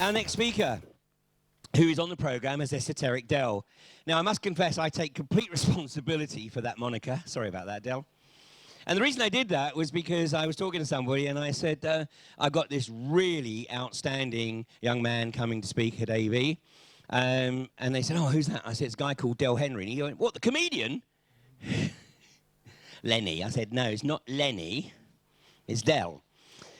Our next speaker, who is on the program, is Esoteric Del. Now, I must confess, I take complete responsibility for that moniker. Sorry about that, Del. And the reason I did that was because I was talking to somebody and I said, I've got this really outstanding young man coming to speak at AV. And they said, oh, who's that? I said, it's a guy called Del Henry. And he went, what, the comedian? Lenny. I said, no, it's not Lenny, it's Del.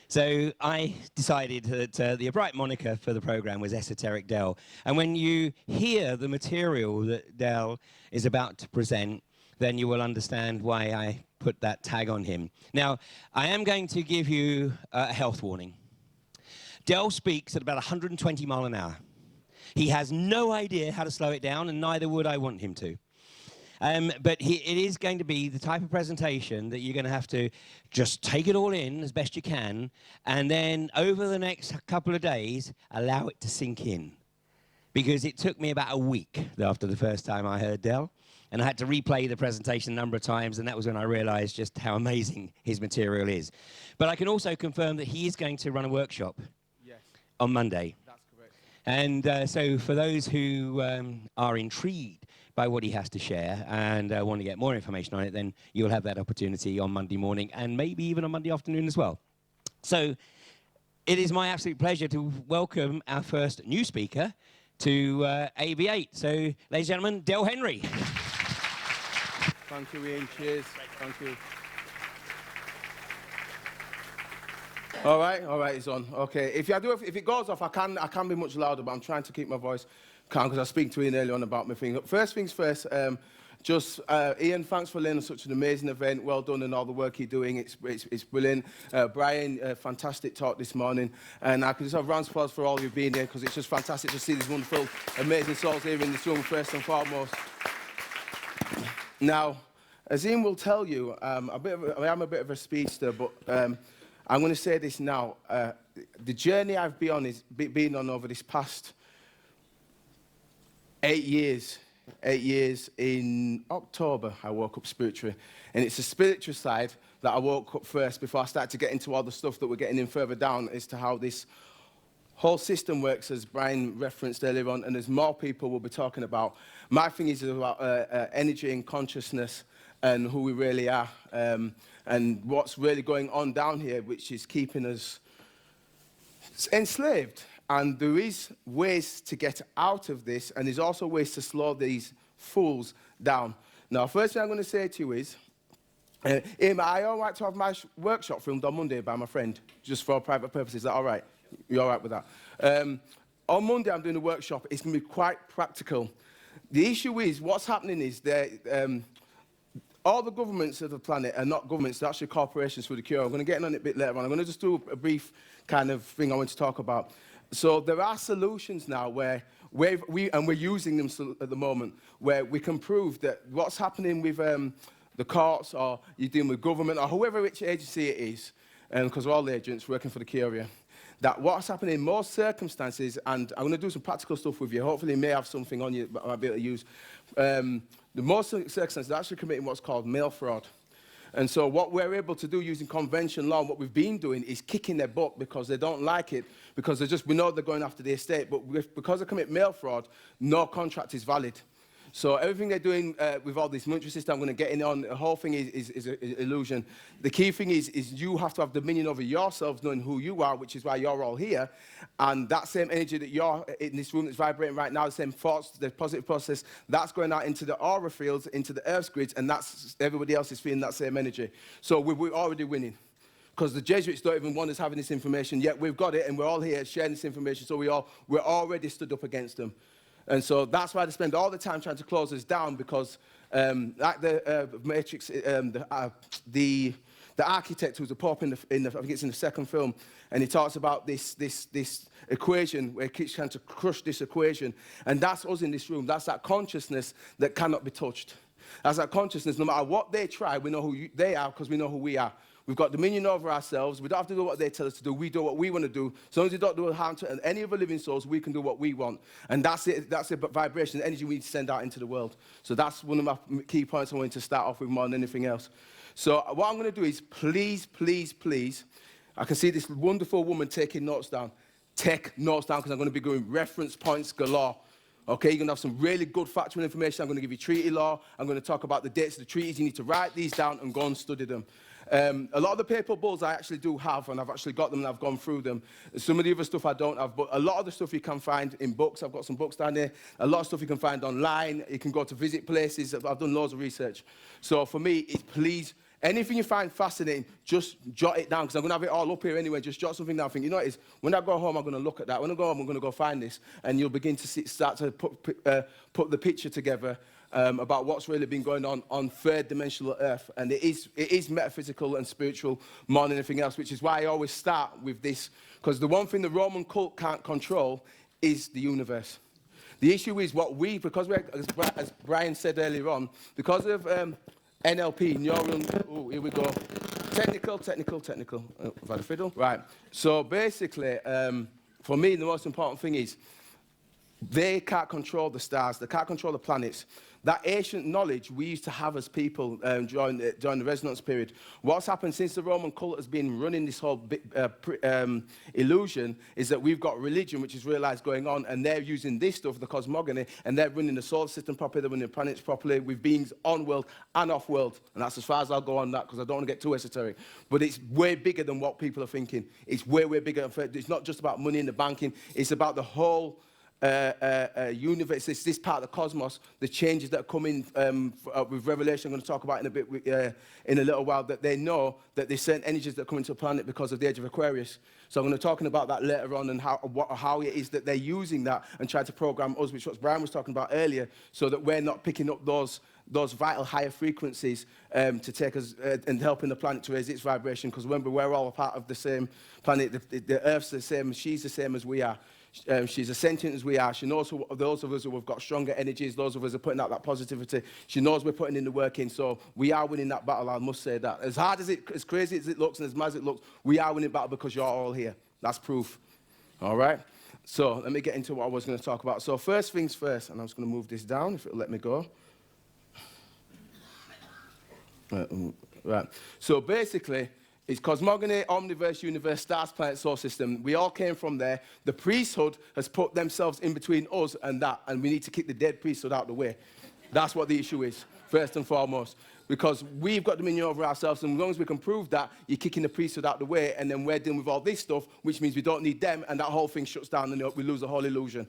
So I decided that the bright moniker for the program was Esoteric Del. And when you hear the material that Del is about to present, then you will understand why I put that tag on him. Now, I am going to give you a health warning. Del speaks at about 120 miles an hour. He has no idea how to slow it down, and neither would I want him to. But it is going to be the type of presentation that you're going to have to just take it all in as best you can, and then over the next couple of days, allow it to sink in. Because it took me about a week after the first time I heard Del, and I had to replay the presentation a number of times, and that was when I realized just how amazing his material is. But I can also confirm that he is going to run a workshop on Monday. That's correct. And so for those who are intrigued by what he has to share and want to get more information on it, then you'll have that opportunity on Monday morning and maybe even on Monday afternoon as well. So it is my absolute pleasure to welcome our first new speaker to AV8. So, ladies and gentlemen, Del Henry. Thank you, Ian. Cheers. Thank you. All right, it's on. Okay, if it goes off, I can be much louder, but I'm trying to keep my voice calm because I was speaking to Ian earlier on about my thing. First things first, Ian, thanks for laying on such an amazing event. Well done and all the work you're doing. It's brilliant. Brian, fantastic talk this morning. And I could just have rounds of applause for all of you being here because it's just fantastic to see these wonderful, amazing souls here in this room, first and foremost. Now, as Ian will tell you, I am a bit of a speedster, but I'm going to say this now. The journey I've been on over this past 8 years, in October, I woke up spiritually. And it's the spiritual side that I woke up first before I started to get into all the stuff that we're getting in further down as to how this whole system works, as Brian referenced earlier on, and as more people will be talking about. My thing is about energy and consciousness and who we really are, and what's really going on down here, which is keeping us enslaved. And there is ways to get out of this, and there's also ways to slow these fools down. Now, first thing I'm going to say to you is, Ian, I all right to have my workshop filmed on Monday by my friend, just for private purposes. Is that all right? You're all right with that? On Monday, I'm doing a workshop. It's going to be quite practical. The issue is, what's happening is that all the governments of the planet are not governments, they're actually corporations for the Curia. I'm going to get on it a bit later on. I'm going to just do a brief kind of thing I want to talk about. So there are solutions now where we're using them at the moment, where we can prove that what's happening with the courts, or you're dealing with government, or whoever which agency it is, because we're all agents working for the Curia, that what's happening in most circumstances, and I'm going to do some practical stuff with you, hopefully you may have something on you that I might be able to use. The most circumstances, they're actually committing what's called mail fraud. And so what we're able to do using convention law, and what we've been doing, is kicking their butt because they don't like it, because we know they're going after the estate, but because they commit mail fraud, no contract is valid. So everything they're doing with all this monetary system, I'm going to get in on, the whole thing is an illusion. The key thing is you have to have dominion over yourselves, knowing who you are, which is why you're all here. And that same energy that you're in this room that's vibrating right now, the same thoughts, the positive process, that's going out into the aura fields, into the earth's grids, and that's everybody else is feeling that same energy. So we're already winning. Because the Jesuits don't even want us having this information, yet we've got it, and we're all here sharing this information, so we're already stood up against them. And so that's why they spend all the time trying to close us down, because like the Matrix, the architect who's the Pope in the I think it's in the second film, and he talks about this equation where he keeps trying to crush this equation, and that's us in this room. That's that consciousness that cannot be touched. That's that consciousness. No matter what they try, we know who they are because we know who we are. We've got dominion over ourselves. We don't have to do what they tell us to do. We do what we want to do. As long as we don't do harm to any other living souls, we can do what we want. And that's it. That's the vibration, the energy we need to send out into the world. So that's one of my key points I wanted to start off with more than anything else. So what I'm going to do is, please, please, please, I can see this wonderful woman taking notes down. take notes down because I'm going to be going reference points galore. Okay, you're going to have some really good factual information. I'm going to give you treaty law. I'm going to talk about the dates of the treaties. You need to write these down and go and study them. A lot of the paper bulls I actually do have, and I've actually got them and I've gone through them. Some of the other stuff I don't have, but a lot of the stuff you can find in books. I've got some books down there. A lot of stuff you can find online. You can go to visit places. I've done loads of research. So for me, please, anything you find fascinating, just jot it down, because I'm going to have it all up here anyway. Just jot something down. Think, you know what it is? When I go home, I'm going to look at that. When I go home, I'm going to go find this, and you'll begin to start to put the picture together about what's really been going on third-dimensional Earth. And it is metaphysical and spiritual more than anything else, which is why I always start with this, because the one thing the Roman cult can't control is the universe. The issue is because we're, as Brian said earlier on, because of NLP, neural, here we go. Technical. Oh, I've had a fiddle. Right. So basically, for me, the most important thing is they can't control the stars. They can't control the planets. That ancient knowledge we used to have as people during the resonance period. What's happened since the Roman cult has been running this whole illusion is that we've got religion, which is realized going on, and they're using this stuff, the cosmogony, and they're running the solar system properly, they're running the planets properly, with beings on world and off world. And that's as far as I'll go on that, because I don't want to get too esoteric. But it's way bigger than what people are thinking. It's way bigger. It's not just about money in the banking. It's about the whole universe, it's this part of the cosmos, the changes that are coming with Revelation. I'm going to talk about in a bit, in a little while, that they know that there's certain energies that come into the planet because of the age of Aquarius. So I'm going to be talking about that later on, and how it is that they're using that and trying to program us, which what Brian was talking about earlier, so that we're not picking up those vital higher frequencies to take us and helping the planet to raise its vibration. Because remember, we're all a part of the same planet. The Earth's the same, she's the same as we are. She's as sentient as we are. She knows those of us who have got stronger energies, those of us who are putting out that positivity. She knows we're putting in the work in, so we are winning that battle, I must say that. As hard as crazy as it looks and as mad as it looks, we are winning battle because you're all here. That's proof. All right? So let me get into what I was going to talk about. So first things first, and I'm just going to move this down if it'll let me go. Right. So basically, it's cosmogony, omniverse, universe, stars, planet, solar system. We all came from there. The priesthood has put themselves in between us and that, and we need to kick the dead priesthood out of the way. That's what the issue is, first and foremost. Because we've got dominion over ourselves, and as long as we can prove that, you're kicking the priesthood out of the way, and then we're dealing with all this stuff, which means we don't need them, and that whole thing shuts down, and we lose the whole illusion.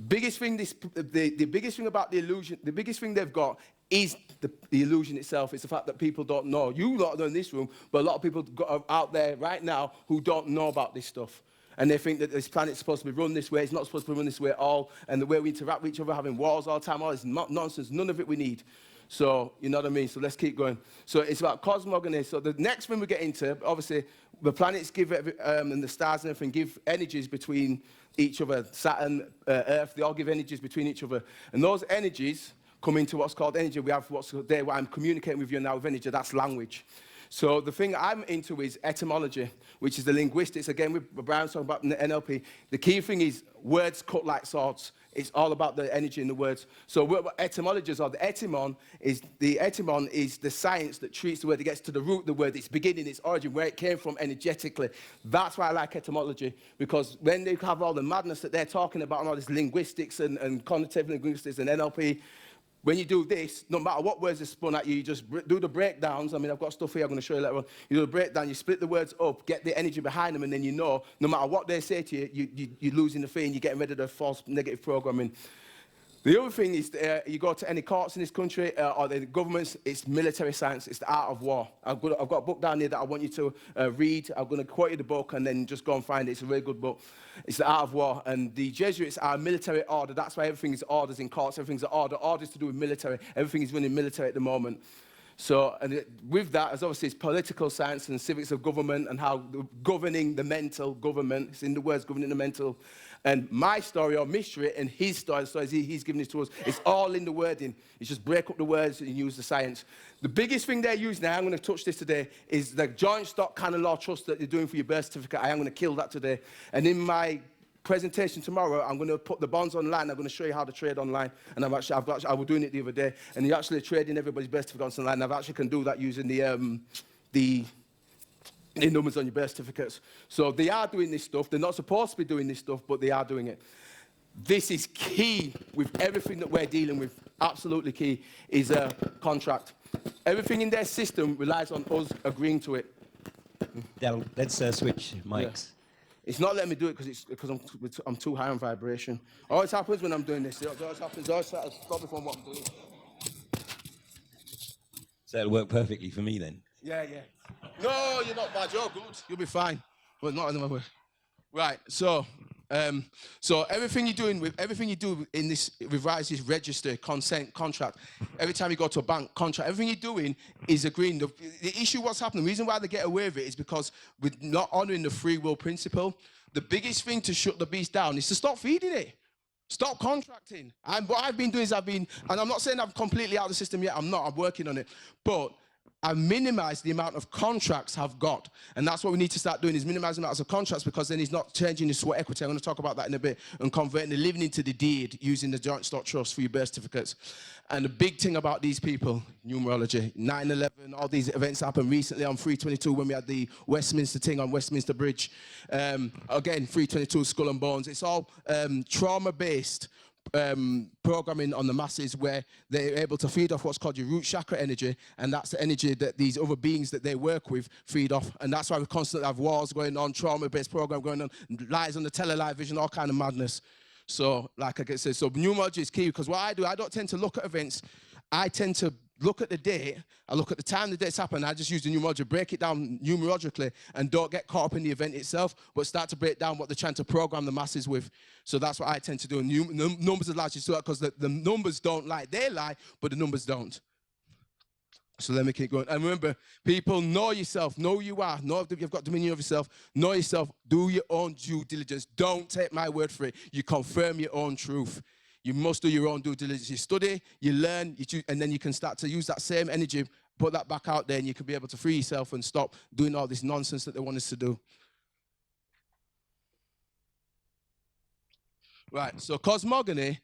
Biggest thing, the biggest thing about the illusion, the biggest thing they've got is the illusion itself. It's the fact that people don't know. You lot know in this room, but a lot of people are out there right now who don't know about this stuff. And they think that this planet's supposed to be run this way. It's not supposed to be run this way at all. And the way we interact with each other, having wars all the time, all this nonsense, none of it we need. So, you know what I mean? So let's keep going. So it's about cosmogony. So the next thing we get into, obviously, the planets give, and the stars and everything give energies between each other. Saturn, Earth, they all give energies between each other. And those energies come into what's called energy. We have what's there, what I'm communicating with you now with energy, that's language. So the thing I'm into is etymology, which is the linguistics. Again, with Brian's talking about the NLP. The key thing is words cut like swords. It's all about the energy in the words. So what etymologists are, the etymon is the science that treats the word. It gets to the root of the word, its beginning, its origin, where it came from energetically. That's why I like etymology, because when they have all the madness that they're talking about and all this linguistics and cognitive linguistics and NLP, when you do this, no matter what words are spun at you, you just do the breakdowns. I mean, I've got stuff here I'm going to show you later on. You do the breakdown, you split the words up, get the energy behind them, and then you know, no matter what they say to you, you're losing the fear, you're getting rid of the false negative programming. The other thing is, you go to any courts in this country, or the governments, it's military science, it's the art of war. I've got a book down here that I want you to read. I'm going to quote you the book and then just go and find it. It's a really good book. It's the art of war. And the Jesuits are a military order. That's why everything is orders in courts, everything's an order. Orders to do with military. Everything is running military at the moment. So, and with that, as obviously it's political science and civics of government and how governing the mental government, it's in the words, governing the mental. And my story or mystery and his story, so he's giving it to us, it's all in the wording. It's just break up the words and use the science. The biggest thing they're using, now I'm going to touch this today, is the joint stock canon law trust that they're doing for your birth certificate. I am going to kill that today. And in my presentation tomorrow, I'm going to put the bonds online. I'm going to show you how to trade online. And I was doing it the other day. And you're actually trading everybody's birth certificates online. And I actually can do that using the the numbers on your birth certificates. So they are doing this stuff. They're not supposed to be doing this stuff, but they are doing it. This is key with everything that we're dealing with. Absolutely key is a contract. Everything in their system relies on us agreeing to it. Del, let's switch mics. Yeah. It's not letting me do it because I'm too high on vibration. Always happens when I'm doing this. It always happens. Always try to stop me from what I'm doing. So it'll work perfectly for me then. Yeah. No, you're not bad. You're good. You'll be fine. But not another way. Right. So everything you do in this revised register, consent, contract. Every time you go to a bank, contract. Everything you're doing is agreeing. The issue, what's happening? The reason why they get away with it is because we're not honouring the free will principle. The biggest thing to shut the beast down is to stop feeding it. Stop contracting. And what I've been doing is and I'm not saying I'm completely out of the system yet. I'm not. I'm working on it. But I've minimized the amount of contracts I've got. And that's what we need to start doing, is minimize the amounts of contracts, because then he's not changing the sweat equity. I'm going to talk about that in a bit. And converting the living into the deed using the joint stock trust for your birth certificates. And the big thing about these people, numerology, 9/11, all these events happened recently on 3/22 when we had the Westminster thing on Westminster Bridge. Again, 3/22, skull and bones. It's all trauma-based programming on the masses, where they're able to feed off what's called your root chakra energy, and that's the energy that these other beings that they work with feed off. And that's why we constantly have wars going on, trauma-based program going on, lies on the tele-live vision, all kind of madness. So, like I said, so numerology is key, because what I do, I don't tend to look at events. I tend to look at the date, I look at the time the date's happened, I just use the numerology, break it down numerologically, and don't get caught up in the event itself, but start to break down what they're trying to program the masses with. So that's what I tend to do. And numbers are largely so, because the numbers don't lie. They lie, but the numbers don't. So let me keep going. And remember, people, know yourself, know who you are, know that you've got dominion of yourself, know yourself, do your own due diligence. Don't take my word for it. You confirm your own truth. You must do your own due diligence. You study, you learn, and then you can start to use that same energy, put that back out there, and you can be able to free yourself and stop doing all this nonsense that they want us to do. Right, so cosmogony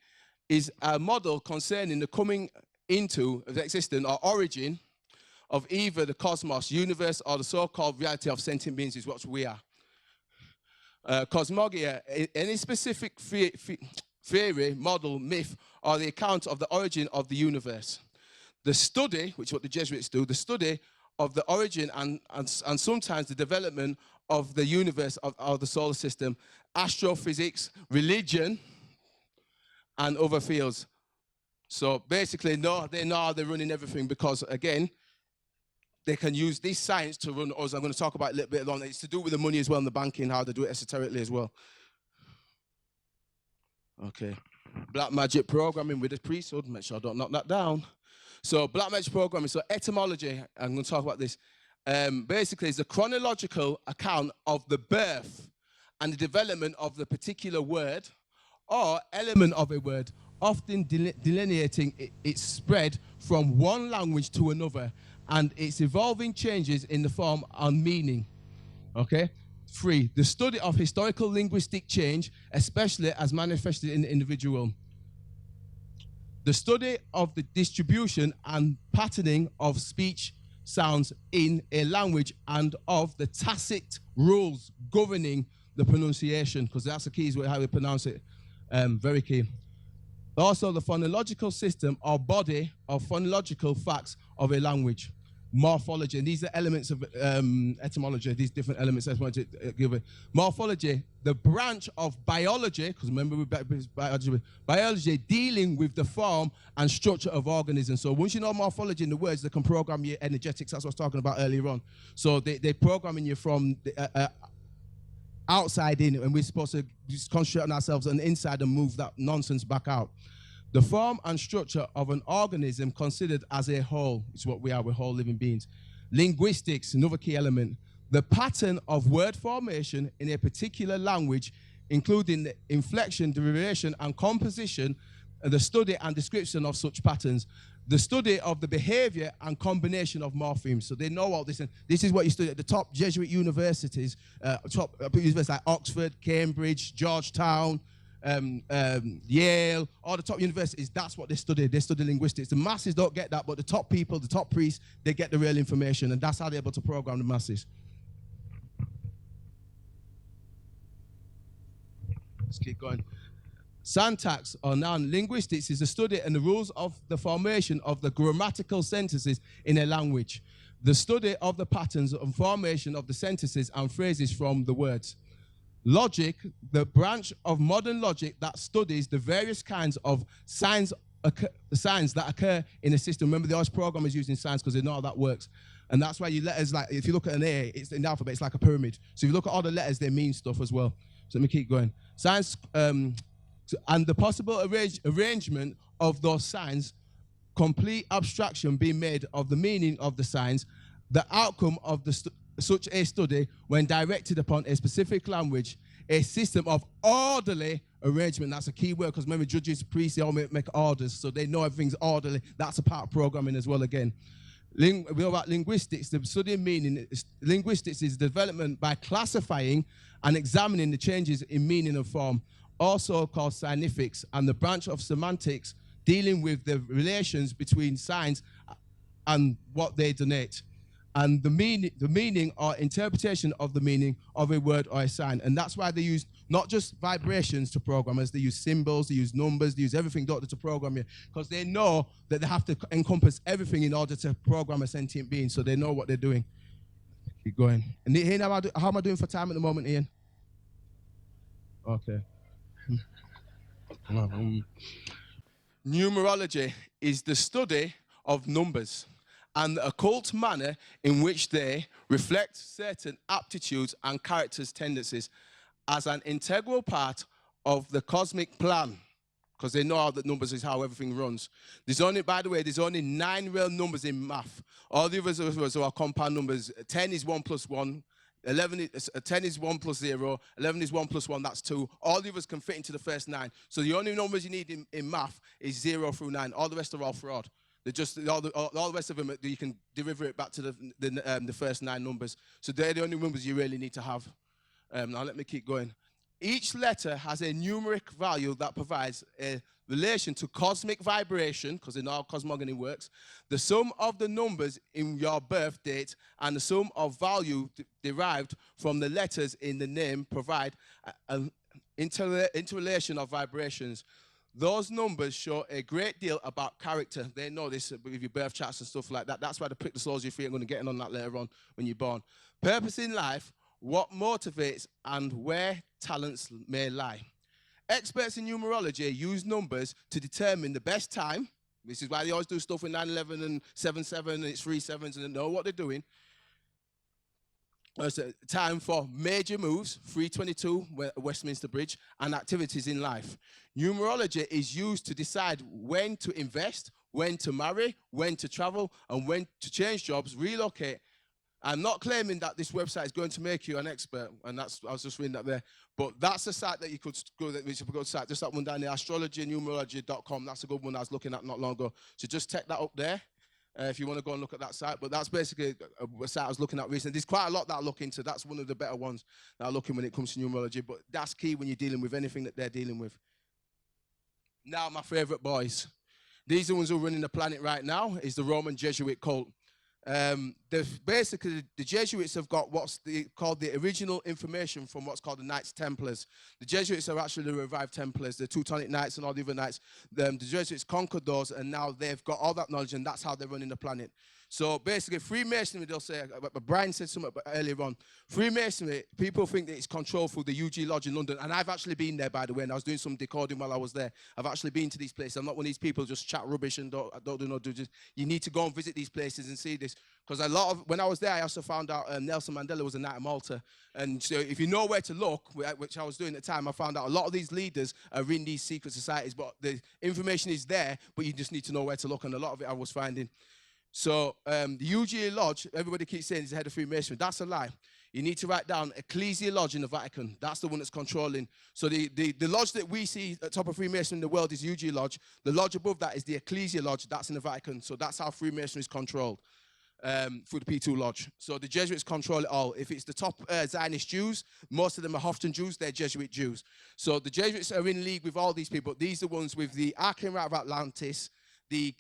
is a model concerning the coming into the existence or origin of either the cosmos, universe, or the so-called reality of sentient beings, is what we are. Cosmogony, any specific theory, model, myth, or the account of the origin of the universe. The study, which is what the Jesuits do, the study of the origin and sometimes the development of the universe, of the solar system, astrophysics, religion, and other fields. So basically, no, they know how they're running everything, because, again, they can use this science to run us. I'm going to talk about it a little bit later. It's to do with the money as well and the banking, how they do it esoterically as well. Okay, black magic programming with the priesthood. Make sure I don't knock that down. So black magic programming. So etymology, I'm going to talk about this. Basically, it's a chronological account of the birth and the development of the particular word or element of a word, often delineating its spread from one language to another and its evolving changes in the form and meaning. Okay? 3, the study of historical linguistic change, especially as manifested in the individual. The study of the distribution and patterning of speech sounds in a language and of the tacit rules governing the pronunciation, because that's the key, is how we pronounce it. Very key. Also, the phonological system or body of phonological facts of a language. Morphology, and these are elements of etymology, these different elements I just wanted to give it. Morphology, the branch of biology, because remember biology dealing with the form and structure of organisms. So once you know morphology in the words, they can program your energetics. That's what I was talking about earlier on. So they're programming you from the, outside in, and we're supposed to just concentrate on ourselves on the inside and move that nonsense back out. The form and structure of an organism considered as a whole is what we are, we're whole living beings. Linguistics, another key element. The pattern of word formation in a particular language, including the inflection, derivation, and composition, and the study and description of such patterns. The study of the behavior and combination of morphemes. So they know all this. And this is what you study at the top Jesuit universities, top universities like Oxford, Cambridge, Georgetown, Yale, all the top universities. That's what they study. They study linguistics. The masses don't get that, but the top people, the top priests, they get the real information, and that's how they're able to program the masses. Let's keep going. Syntax, or noun linguistics, is the study and the rules of the formation of the grammatical sentences in a language. The study of the patterns and formation of the sentences and phrases from the words. Logic, the branch of modern logic that studies the various kinds of signs that occur in a system. Remember, the always programmers using signs because they know how that works. And that's why you letters, like, if you look at an A, it's in the alphabet, it's like a pyramid. So if you look at all the letters, they mean stuff as well. So let me keep going. Signs, and the possible arrangement of those signs, complete abstraction being made of the meaning of the signs, the outcome of such a study when directed upon a specific language, a system of orderly arrangement. That's a key word, because remember, judges, priests, they all make orders, so they know everything's orderly. That's a part of programming as well again. We know about linguistics, the study of meaning. Linguistics is development by classifying and examining the changes in meaning and form, also called significs, and the branch of semantics dealing with the relations between signs and what they denote, and the meaning or interpretation of the meaning of a word or a sign. And that's why they use not just vibrations to programmers, they use symbols, they use numbers, they use everything to program you, because they know that they have to encompass everything in order to program a sentient being, so they know what they're doing. Keep going. And Ian, how am I doing for time at the moment, Ian? Okay. Numerology is the study of numbers and the occult manner in which they reflect certain aptitudes and characters' tendencies as an integral part of the cosmic plan, because they know how the numbers is how everything runs. There's only, by the way, there's only 9 real numbers in math. All the others are compound numbers. 10 is 1 plus 1. 10 is 1 plus 0, 11 is 1 plus 1, that's 2. All the others can fit into the first 9. So the only numbers you need in math is 0 through 9. All the rest are all fraud. They're just, all the rest of them, you can derive it back to the first 9 numbers. So they're the only numbers you really need to have. Now let me keep going. Each letter has a numeric value that provides a relation to cosmic vibration, because they know how cosmogony works, the sum of the numbers in your birth date, and the sum of value derived from the letters in the name provide an interrelation of vibrations. Those numbers show a great deal about character. They know this with your birth charts and stuff like that. That's why they pick the soles of your feet. I'm going to get in on that later on when you're born. Purpose in life, what motivates and where talents may lie. Experts in numerology use numbers to determine the best time. This is why they always do stuff with 9/11 and 7/7 and it's 3 7s, and they know what they're doing. It's a time for major moves, 322 Westminster Bridge, and activities in life. Numerology is used to decide when to invest, when to marry, when to travel, and when to change jobs, relocate. I'm not claiming that this website is going to make you an expert, and I was just reading that there. But that's a site that you could go, it's a good site, just that one down there, astrologynumerology.com. That's a good one I was looking at not long ago. So just check that up there if you want to go and look at that site. But that's basically a site I was looking at recently. There's quite a lot that I look into. That's one of the better ones that I look in when it comes to numerology. But that's key when you're dealing with anything that they're dealing with. Now, my favorite boys. These are the ones who are running the planet right now, is the Roman Jesuit cult. Basically, the Jesuits have got what's called the original information from what's called the Knights Templars. The Jesuits are actually the revived Templars, the Teutonic Knights and all the other Knights. The Jesuits conquered those, and now they've got all that knowledge, and that's how they're running the planet. So basically, Freemasonry, they'll say, Brian said something earlier on, Freemasonry, people think that it's controlled through the UG Lodge in London, and I've actually been there, by the way, and I was doing some decoding while I was there. I've actually been to these places. I'm not one of these people who just chat rubbish and don't do no do. You need to go and visit these places and see this, because when I was there, I also found out Nelson Mandela was a Knight of Malta, and so if you know where to look, which I was doing at the time, I found out a lot of these leaders are in these secret societies, but the information is there, but you just need to know where to look, and a lot of it I was finding. So the UGA Lodge, everybody keeps saying is the head of Freemasonry. That's a lie. You need to write down Ecclesia Lodge in the Vatican. That's the one that's controlling. So the lodge that we see at top of Freemasonry in the world is UGA Lodge. The lodge above that is the Ecclesia Lodge. That's in the Vatican. So that's how Freemasonry is controlled through the P2 Lodge. So the Jesuits control it all. If it's the top Zionist Jews, most of them are Hofton Jews. They're Jesuit Jews. So the Jesuits are in league with all these people. These are the ones with the Archangel of Atlantis, the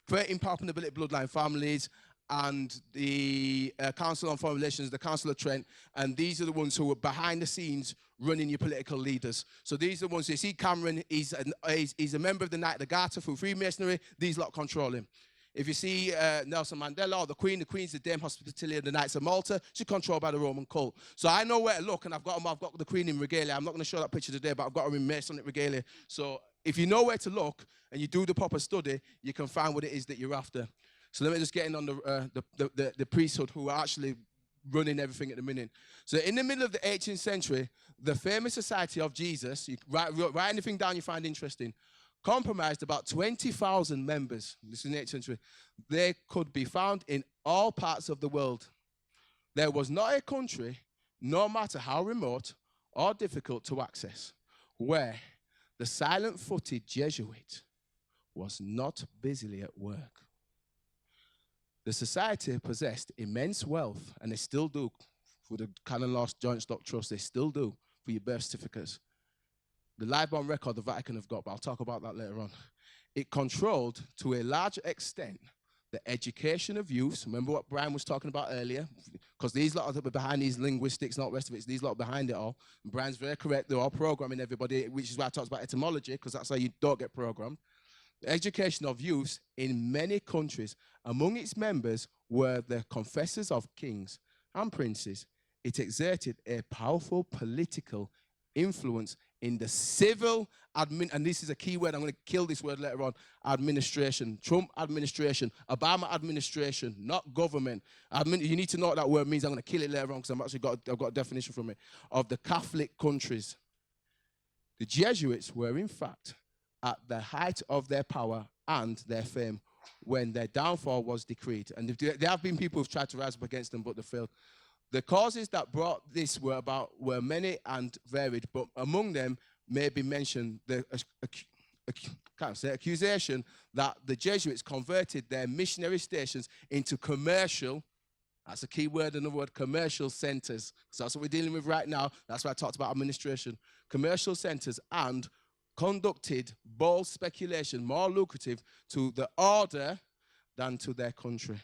13 Papal Nobility bloodline families, and the Council on Foreign Relations, the Council of Trent, and these are the ones who are behind the scenes running your political leaders. So these are the ones you see. Cameron, he's a member of the Knight of the Garter through Freemasonry. These lot control him. If you see Nelson Mandela or the Queen's the Dame Hospitalia of the Knights of Malta. She's controlled by the Roman cult. So I know where to look, and I've got the Queen in regalia. I'm not going to show that picture today, but I've got her in Masonic regalia. So if you know where to look and you do the proper study, you can find what it is that you're after. So let me just get in on the priesthood who are actually running everything at the minute. So in the middle of the 18th century, the famous Society of Jesus, you write anything down you find interesting, comprised about 20,000 members. This is in the 18th century. They could be found in all parts of the world. There was not a country, no matter how remote or difficult to access, where the silent-footed Jesuit was not busily at work. The society possessed immense wealth, and they still do for the Canon Law Joint Stock Trust. They still do for your birth certificates. The live-born record the Vatican have got, but I'll talk about that later on. It controlled, to a large extent, the education of youths. Remember what Brian was talking about earlier? Because these lot are behind these linguistics, not the rest of it. It's these lot behind it all. And Brian's very correct. They're all programming everybody, which is why I talked about etymology, because that's how you don't get programmed. The education of youths in many countries, among its members were the confessors of kings and princes. It exerted a powerful political influence in the civil and this is a key word, I'm going to kill this word later on, administration. Trump administration, Obama administration, not government. You need to know what that word means. I'm going to kill it later on because I've got a definition from it. Of the Catholic countries. The Jesuits were in fact at the height of their power and their fame when their downfall was decreed. And there have been people who've tried to rise up against them, but they failed. The causes that brought this were many and varied, but among them may be mentioned the accusation that the Jesuits converted their missionary stations into commercial, that's a key word, another word, commercial centers. So that's what we're dealing with right now. That's why I talked about administration. Commercial centers, and conducted bold speculation more lucrative to the order than to their country.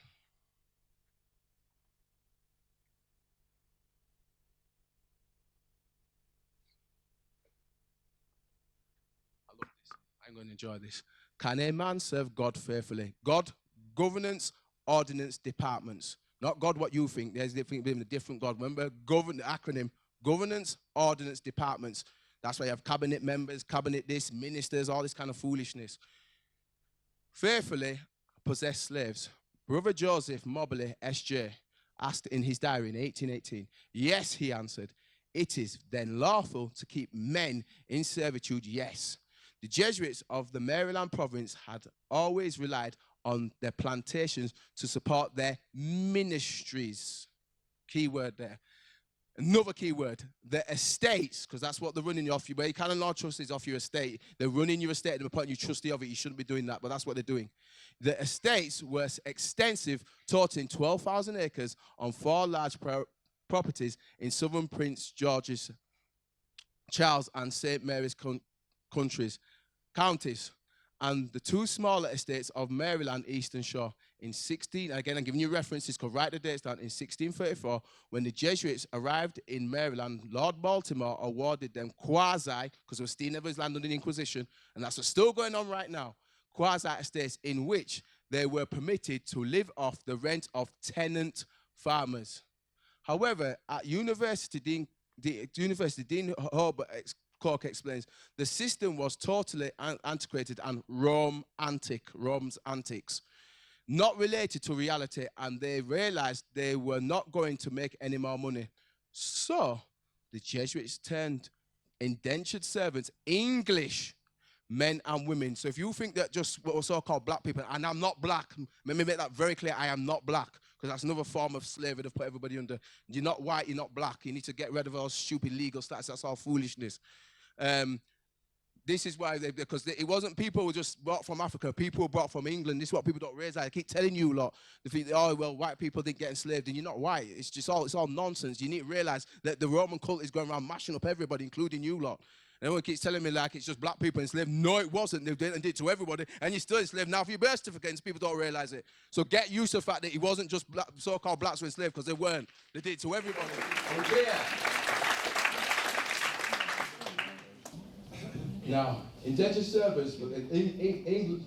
I'm going to enjoy this. Can a man serve God faithfully? God, governance, ordinance, departments. Not God what you think. There's a different God. Remember, the acronym, governance, ordinance, departments. That's why you have cabinet members, cabinet this, ministers, all this kind of foolishness. Faithfully possess slaves. Brother Joseph Mobley, S.J., asked in his diary in 1818. Yes, he answered. It is then lawful to keep men in servitude, yes. The Jesuits of the Maryland province had always relied on their plantations to support their ministries. Key word there. Another key word, the estates, because that's what they're running you off. Where you Canon Law Trust is off your estate. They're running your estate. They're putting you trustee of it. You shouldn't be doing that, but that's what they're doing. The estates were extensive, totaling 12,000 acres on 4 large properties in southern Prince George's, Charles, and St. Mary's counties, and the 2 smaller estates of Maryland Eastern Shore. Again, I'm giving you references, because write the dates down. In 1634, when the Jesuits arrived in Maryland, Lord Baltimore awarded them quasi, because it was still never land under the Inquisition, and that's what's still going on right now, quasi estates in which they were permitted to live off the rent of tenant farmers. However, at University, Dean Herbert Cork explains, the system was totally antiquated and Rome's antics, not related to reality, and they realized they were not going to make any more money. So the Jesuits turned indentured servants, English men and women. So if you think that just so-called black people, and I'm not black, let me make that very clear, I am not black, because that's another form of slavery they've put everybody under. You're not white, you're not black. You need to get rid of all stupid legal stats. That's all foolishness. This is why because it wasn't people who just brought from Africa, people who brought from England. This is what people don't realize. I keep telling you lot, they think, oh, well, white people didn't get enslaved, and you're not white. It's all nonsense. You need to realize that the Roman cult is going around mashing up everybody, including you lot. And everyone keeps telling me like it's just black people enslaved. No, it wasn't. They did it to everybody, and you're still enslaved now for your birth certificates. People don't realize it. So get used to the fact that it wasn't just so-called blacks were enslaved, because they weren't. They did it to everybody. Now, indentured servants from English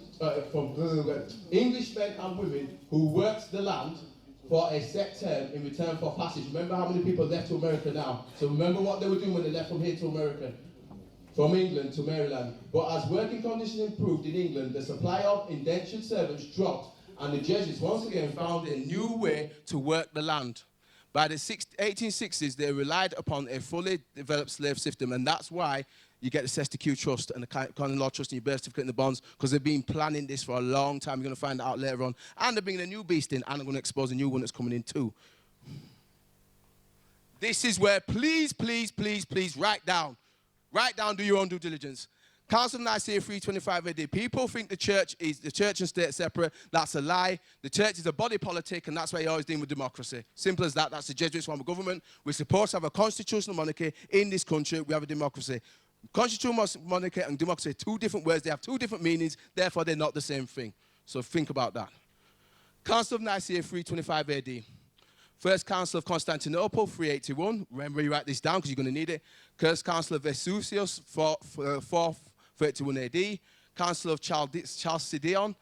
men and women who worked the land for a set term in return for passage. Remember how many people left to America now? So remember what they were doing when they left from here to America, from England to Maryland. But as working conditions improved in England, the supply of indentured servants dropped, and the Jesuits once again found a new way to work the land. By the 1860s, they relied upon a fully developed slave system, and that's why you get the Cestui Trust and the common law trust in your birth certificate and the bonds, because they've been planning this for a long time. You're going to find out later on. And they're bringing a new beast in, and I'm going to expose a new one that's coming in too. This is where, please, please, please, please, write down, do your own due diligence. Council of Nicaea 325 AD. People think the church and state separate. That's a lie. The church is a body politic, and that's why you're always dealing with democracy. Simple as that. That's the Jesuits form of government. We're supposed to have a constitutional monarchy in this country. We have a democracy. Constitutional monarchy and democracy are two different words. They have two different meanings. Therefore, they're not the same thing. So think about that. Council of Nicaea 325 AD. First Council of Constantinople, 381. Remember, you write this down because you're going to need it. First Council of Vesuvius, 431 AD. Council of Chalcedon,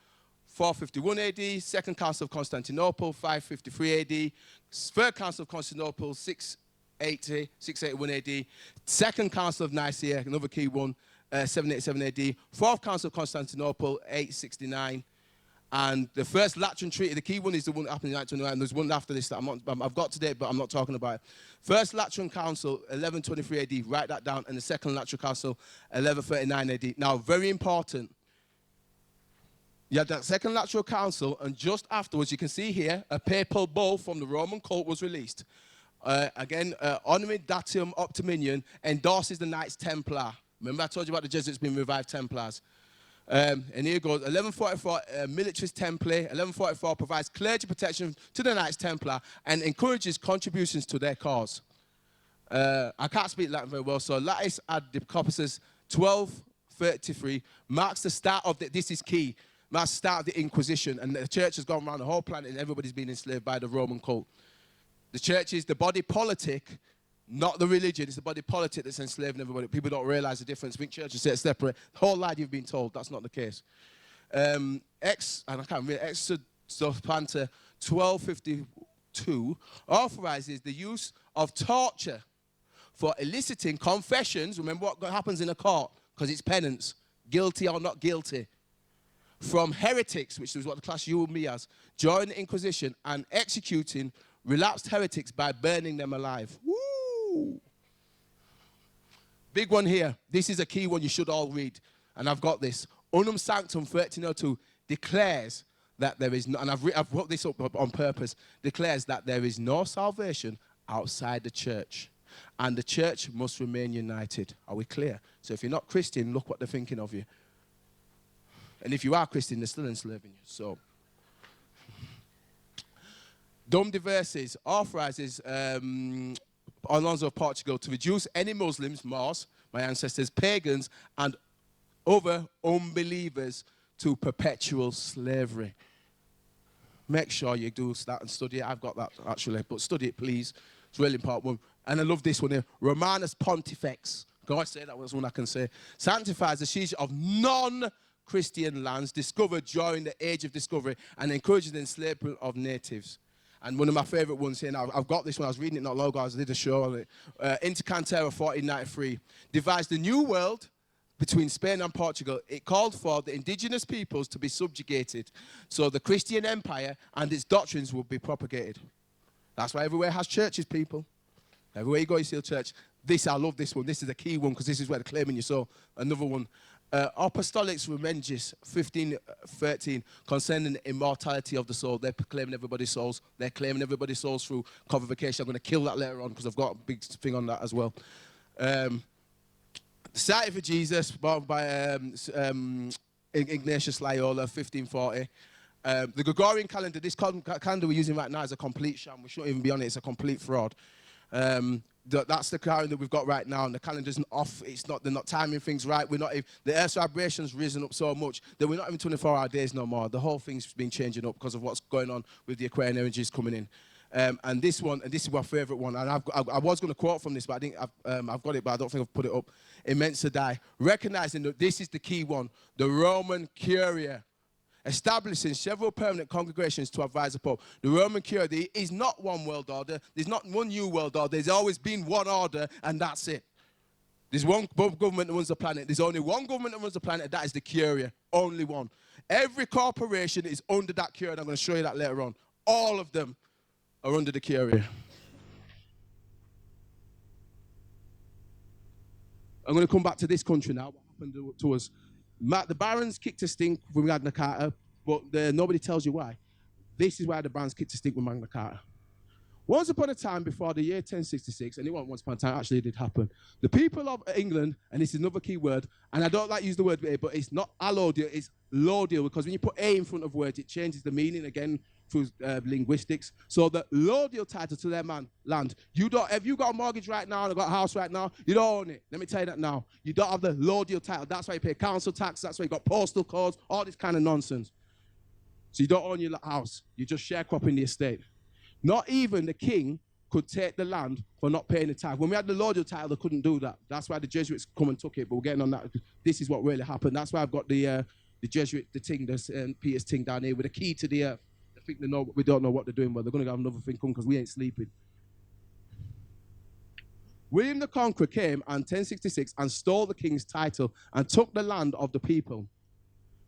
451 AD. Second Council of Constantinople, 553 AD. Third Council of Constantinople, 681 AD. Second Council of Nicaea, another key one, 787 AD. Fourth Council of Constantinople, 869. And the first Lateran Treaty, the key one is the one that happened in 1929. There's one after this that I've got today, but I'm not talking about it. First Lateran Council, 1123 AD, write that down. And the Second Lateran Council, 1139 AD. Now, very important. You had that Second Lateran Council, and just afterwards, you can see here, a papal bull from the Roman cult was released. Honorum Datium Optiminian endorses the Knights Templar. Remember I told you about the Jesuits being revived Templars. And here goes, 1144, Militaris Templae, 1144 provides clergy protection to the Knights Templar and encourages contributions to their cause. I can't speak Latin very well, so Latis ad Decopisus 1233 marks the start of this is key, marks the start of the Inquisition, and the church has gone around the whole planet and everybody's been enslaved by the Roman cult. The church is the body politic, not the religion. It's the body politic that's enslaving everybody. People don't realize the difference. Think church and state separate. The whole life you've been told. That's not the case. Exodus 1252 authorizes the use of torture for eliciting confessions. Remember what happens in a court, because it's penance, guilty or not guilty, from heretics, which is what the class you and me as, during the Inquisition, and executing relapsed heretics by burning them alive. Woo! Big one here. This is a key one you should all read. And I've got this. Unum Sanctum 1302 declares that there is no, and I've wrote this up on purpose, declares that there is no salvation outside the church. And the church must remain united. Are we clear? So if you're not Christian, look what they're thinking of you. And if you are Christian, they're still enslaving you. So, Dom de Verses authorizes Alonso of Portugal to reduce any Muslims, Moors, my ancestors, pagans, and other unbelievers to perpetual slavery. Make sure you do that and study it. I've got that actually, but study it, please. It's a really important one. And I love this one here. Romanus Pontifex. Can I say that was one I can say? Sanctifies the seizure of non-Christian lands discovered during the Age of Discovery and encourages the enslavement of natives. And one of my favorite ones here, now I've got this one, I was reading it not long ago, I did a show on it. Intercantera 1493 devised a new world between Spain and Portugal. It called for the indigenous peoples to be subjugated, so the Christian empire and its doctrines would be propagated. That's why everywhere has churches, people. Everywhere you go, you see a church. This, I love this one. This is a key one because this is where they're claiming you. So another one. Apostolics Remengis 1513 concerning the immortality of the soul. They're claiming everybody's souls. They're claiming everybody's souls through convocation. I'm going to kill that later on because I've got a big thing on that as well. The Society for Jesus, born by Ignatius Loyola, 1540. The Gregorian calendar, this calendar we're using right now is a complete sham. We shouldn't even be on it. It's a complete fraud. That's the calendar we've got right now, and the calendar's off. They're not timing things right. The Earth's vibration's risen up so much that we're not even 24-hour days no more. The whole thing's been changing up because of what's going on with the Aquarian energies coming in. And this is my favorite one. And I was going to quote from this, but I think I've got it, but I don't think I've put it up. It meant to die. Recognizing that this is the key one, the Roman Curia, establishing several permanent congregations to advise the Pope. The Roman Curia, there is not one world order. There's not one new world order. There's always been one order, and that's it. There's one government that runs the planet. There's only one government that runs the planet. That is the Curia. Only one. Every corporation is under that Curia, and I'm going to show you that later on. All of them are under the Curia. I'm going to come back to this country now. What happened to us? The Barons kicked a stink with Magna Carta, but nobody tells you why. This is why the Barons kicked a stink with Magna Carta. Once upon a time, before the year 1066, and it wasn't once upon a time, actually it did happen, the people of England, and this is another key word, and I don't like to use the word A, but it's not allodial, it's laudial, because when you put A in front of words, it changes the meaning again through linguistics. So the laudial title to their land, if you got a mortgage right now and you got a house right now, you don't own it. Let me tell you that now. You don't have the laudial title. That's why you pay council tax. That's why you got postal codes, all this kind of nonsense. So you don't own your house. You just sharecropping the estate. Not even the king could take the land for not paying the tithe. When we had the laudial title, they couldn't do that. That's why the Jesuits come and took it. But we're getting on that. This is what really happened. That's why I've got the Jesuit, the thing, Peter's thing down here with a key to the earth. I think we don't know what they're doing, but they're going to have another thing come because we ain't sleeping. William the Conqueror came in 1066 and stole the king's title and took the land of the people.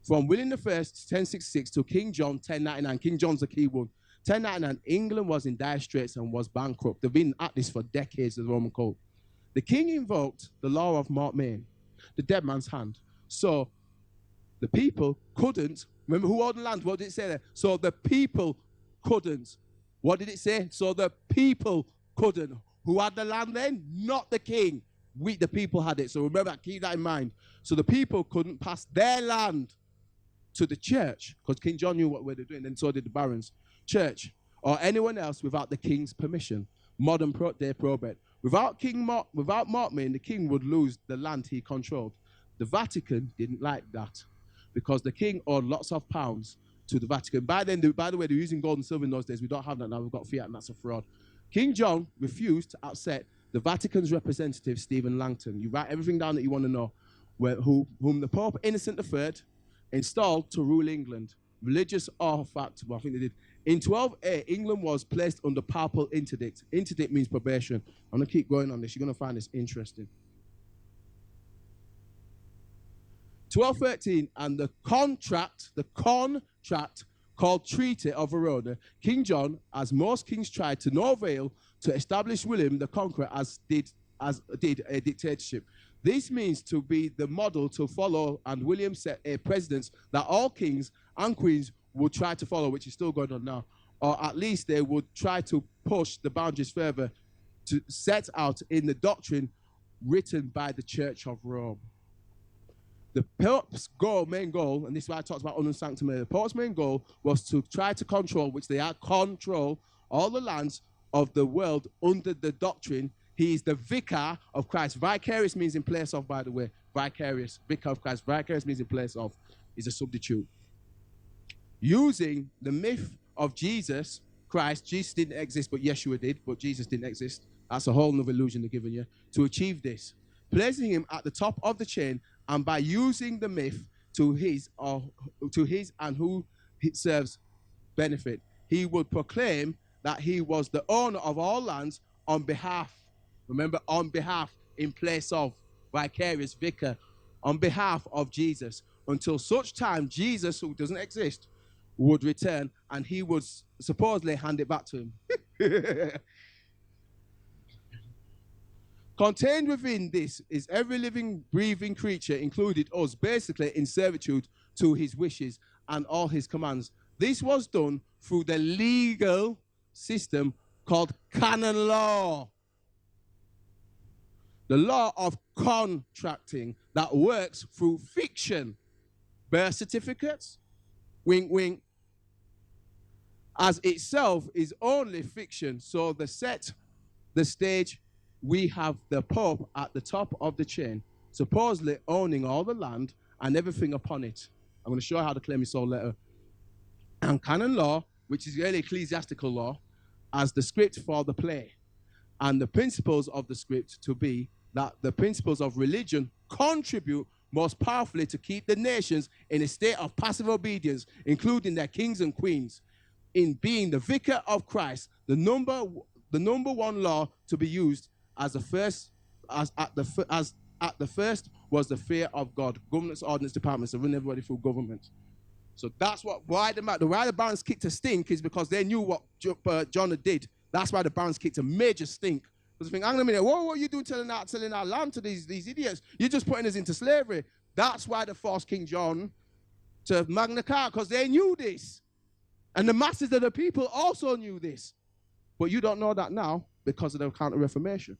From William I, 1066, to King John, 1099. King John's the key one. 1099, England was in dire straits and was bankrupt. They've been at this for decades, the Roman code. The king invoked the law of mortmain, the dead man's hand. So the people couldn't, remember who owned the land? What did it say there? So the people couldn't. What did it say? So the people couldn't. Who had the land then? Not the king. The people had it. So remember, keep that in mind. So the people couldn't pass their land to the church, because King John knew what they were doing, and so did the barons. Church, or anyone else without the king's permission. Modern day probate. Without mortmain, the king would lose the land he controlled. The Vatican didn't like that, because the king owed lots of pounds to the Vatican. By the way, they're using gold and silver in those days. We don't have that now. We've got fiat, and that's a fraud. King John refused to upset the Vatican's representative, Stephen Langton. You write everything down that you want to know, whom the Pope Innocent III installed to rule England. Religious or fact, well, I think they did. In 1208, England was placed under papal interdict. Interdict means probation. I'm going to keep going on this. You're going to find this interesting. 1213, and the contract called Treaty of Verona, King John, as most kings tried to no avail, to establish William the Conqueror as did a dictatorship. This means to be the model to follow, and William set a precedent that all kings and queens would try to follow, which is still going on now, or at least they would try to push the boundaries further to set out in the doctrine written by the Church of Rome. The Pope's main goal, and this is why I talked about unum sanctum, the Pope's main goal was to try to control, which they are, control all the lands of the world under the doctrine. He is the vicar of Christ. Vicarious means in place of, by the way. Vicarious, vicar of Christ. Vicarious means in place of. Is a substitute. Using the myth of Jesus Christ, Jesus didn't exist, but Yeshua did, but Jesus didn't exist. That's a whole other illusion they're giving you. To achieve this, placing him at the top of the chain, and by using the myth to his and who it serves benefit, he would proclaim that he was the owner of all lands on behalf, remember, on behalf, in place of, vicarious, vicar, on behalf of Jesus, until such time Jesus, who doesn't exist, would return, and he would supposedly hand it back to him. Contained within this is every living, breathing creature, included us, basically in servitude to his wishes and all his commands. This was done through the legal system called canon law. The law of contracting that works through fiction. Birth certificates, wink, wink, as itself is only fiction. So the stage, we have the Pope at the top of the chain, supposedly owning all the land and everything upon it. I'm going to show you how to claim his soul later. And canon law, which is really ecclesiastical law, as the script for the play, and the principles of the script to be that the principles of religion contribute most powerfully to keep the nations in a state of passive obedience, including their kings and queens, in being the vicar of Christ. The number one law to be used as the first was the fear of God. Government's ordinance departments to run everybody through government. So that's why the barons kicked a stink is because they knew what Jonah did. That's why the barons kicked a major stink. Because they think, hang on a minute, what are you doing telling our land to these idiots? You're just putting us into slavery. That's why they forced King John to Magna Carta, because they knew this. And the masses of the people also knew this. But you don't know that now because of the Counter-Reformation.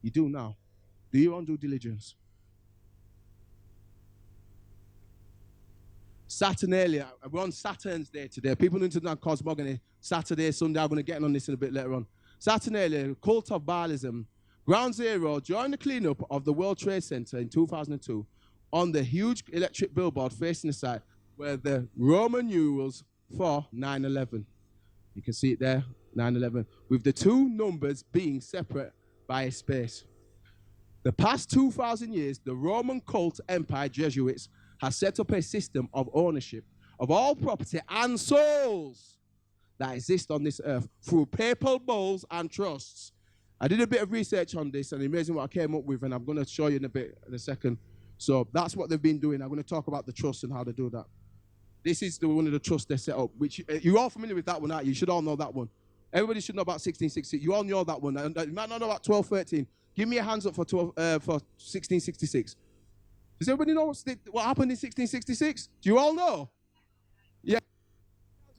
You do now. Do your own due diligence. Saturnalia. We're on Saturn's Day today. People need to know cosmogony. Saturday, Sunday, I'm going to get on this in a bit later on. Saturnalia, cult of Baalism. Ground zero, during the cleanup of the World Trade Center in 2002, on the huge electric billboard facing the site were the Roman numerals for 9/11. You can see it there, 9/11, with the two numbers being separate by a space. The past 2,000 years, the Roman cult empire Jesuits has set up a system of ownership of all property and souls that exist on this earth through papal bulls and trusts. I did a bit of research on this, and amazing what I came up with, and I'm going to show you in a second. So that's what they've been doing. I'm going to talk about the trusts and how they do that. This is one of the trusts they set up, which you're all familiar with that one, aren't you? You should all know that one. Everybody should know about 1666. You all know that one. You might not know about 1213. Give me a hands up for 1666. Does everybody know what happened in 1666? Do you all know? Yeah.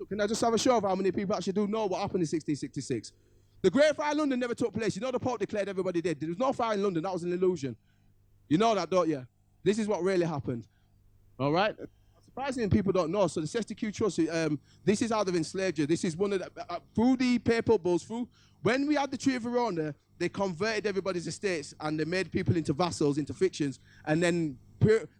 Can I just have a show of how many people actually do know what happened in 1666? The Great Fire in London never took place. You know the Pope declared everybody dead. There was no fire in London. That was an illusion. You know that, don't you? This is what really happened. All right? Surprisingly, people don't know. So the Sesquicu Trust, this is how they've enslaved you. This is one of the, through the papal bulls, when we had the Treaty of Verona, they converted everybody's estates and they made people into vassals, into fictions, and then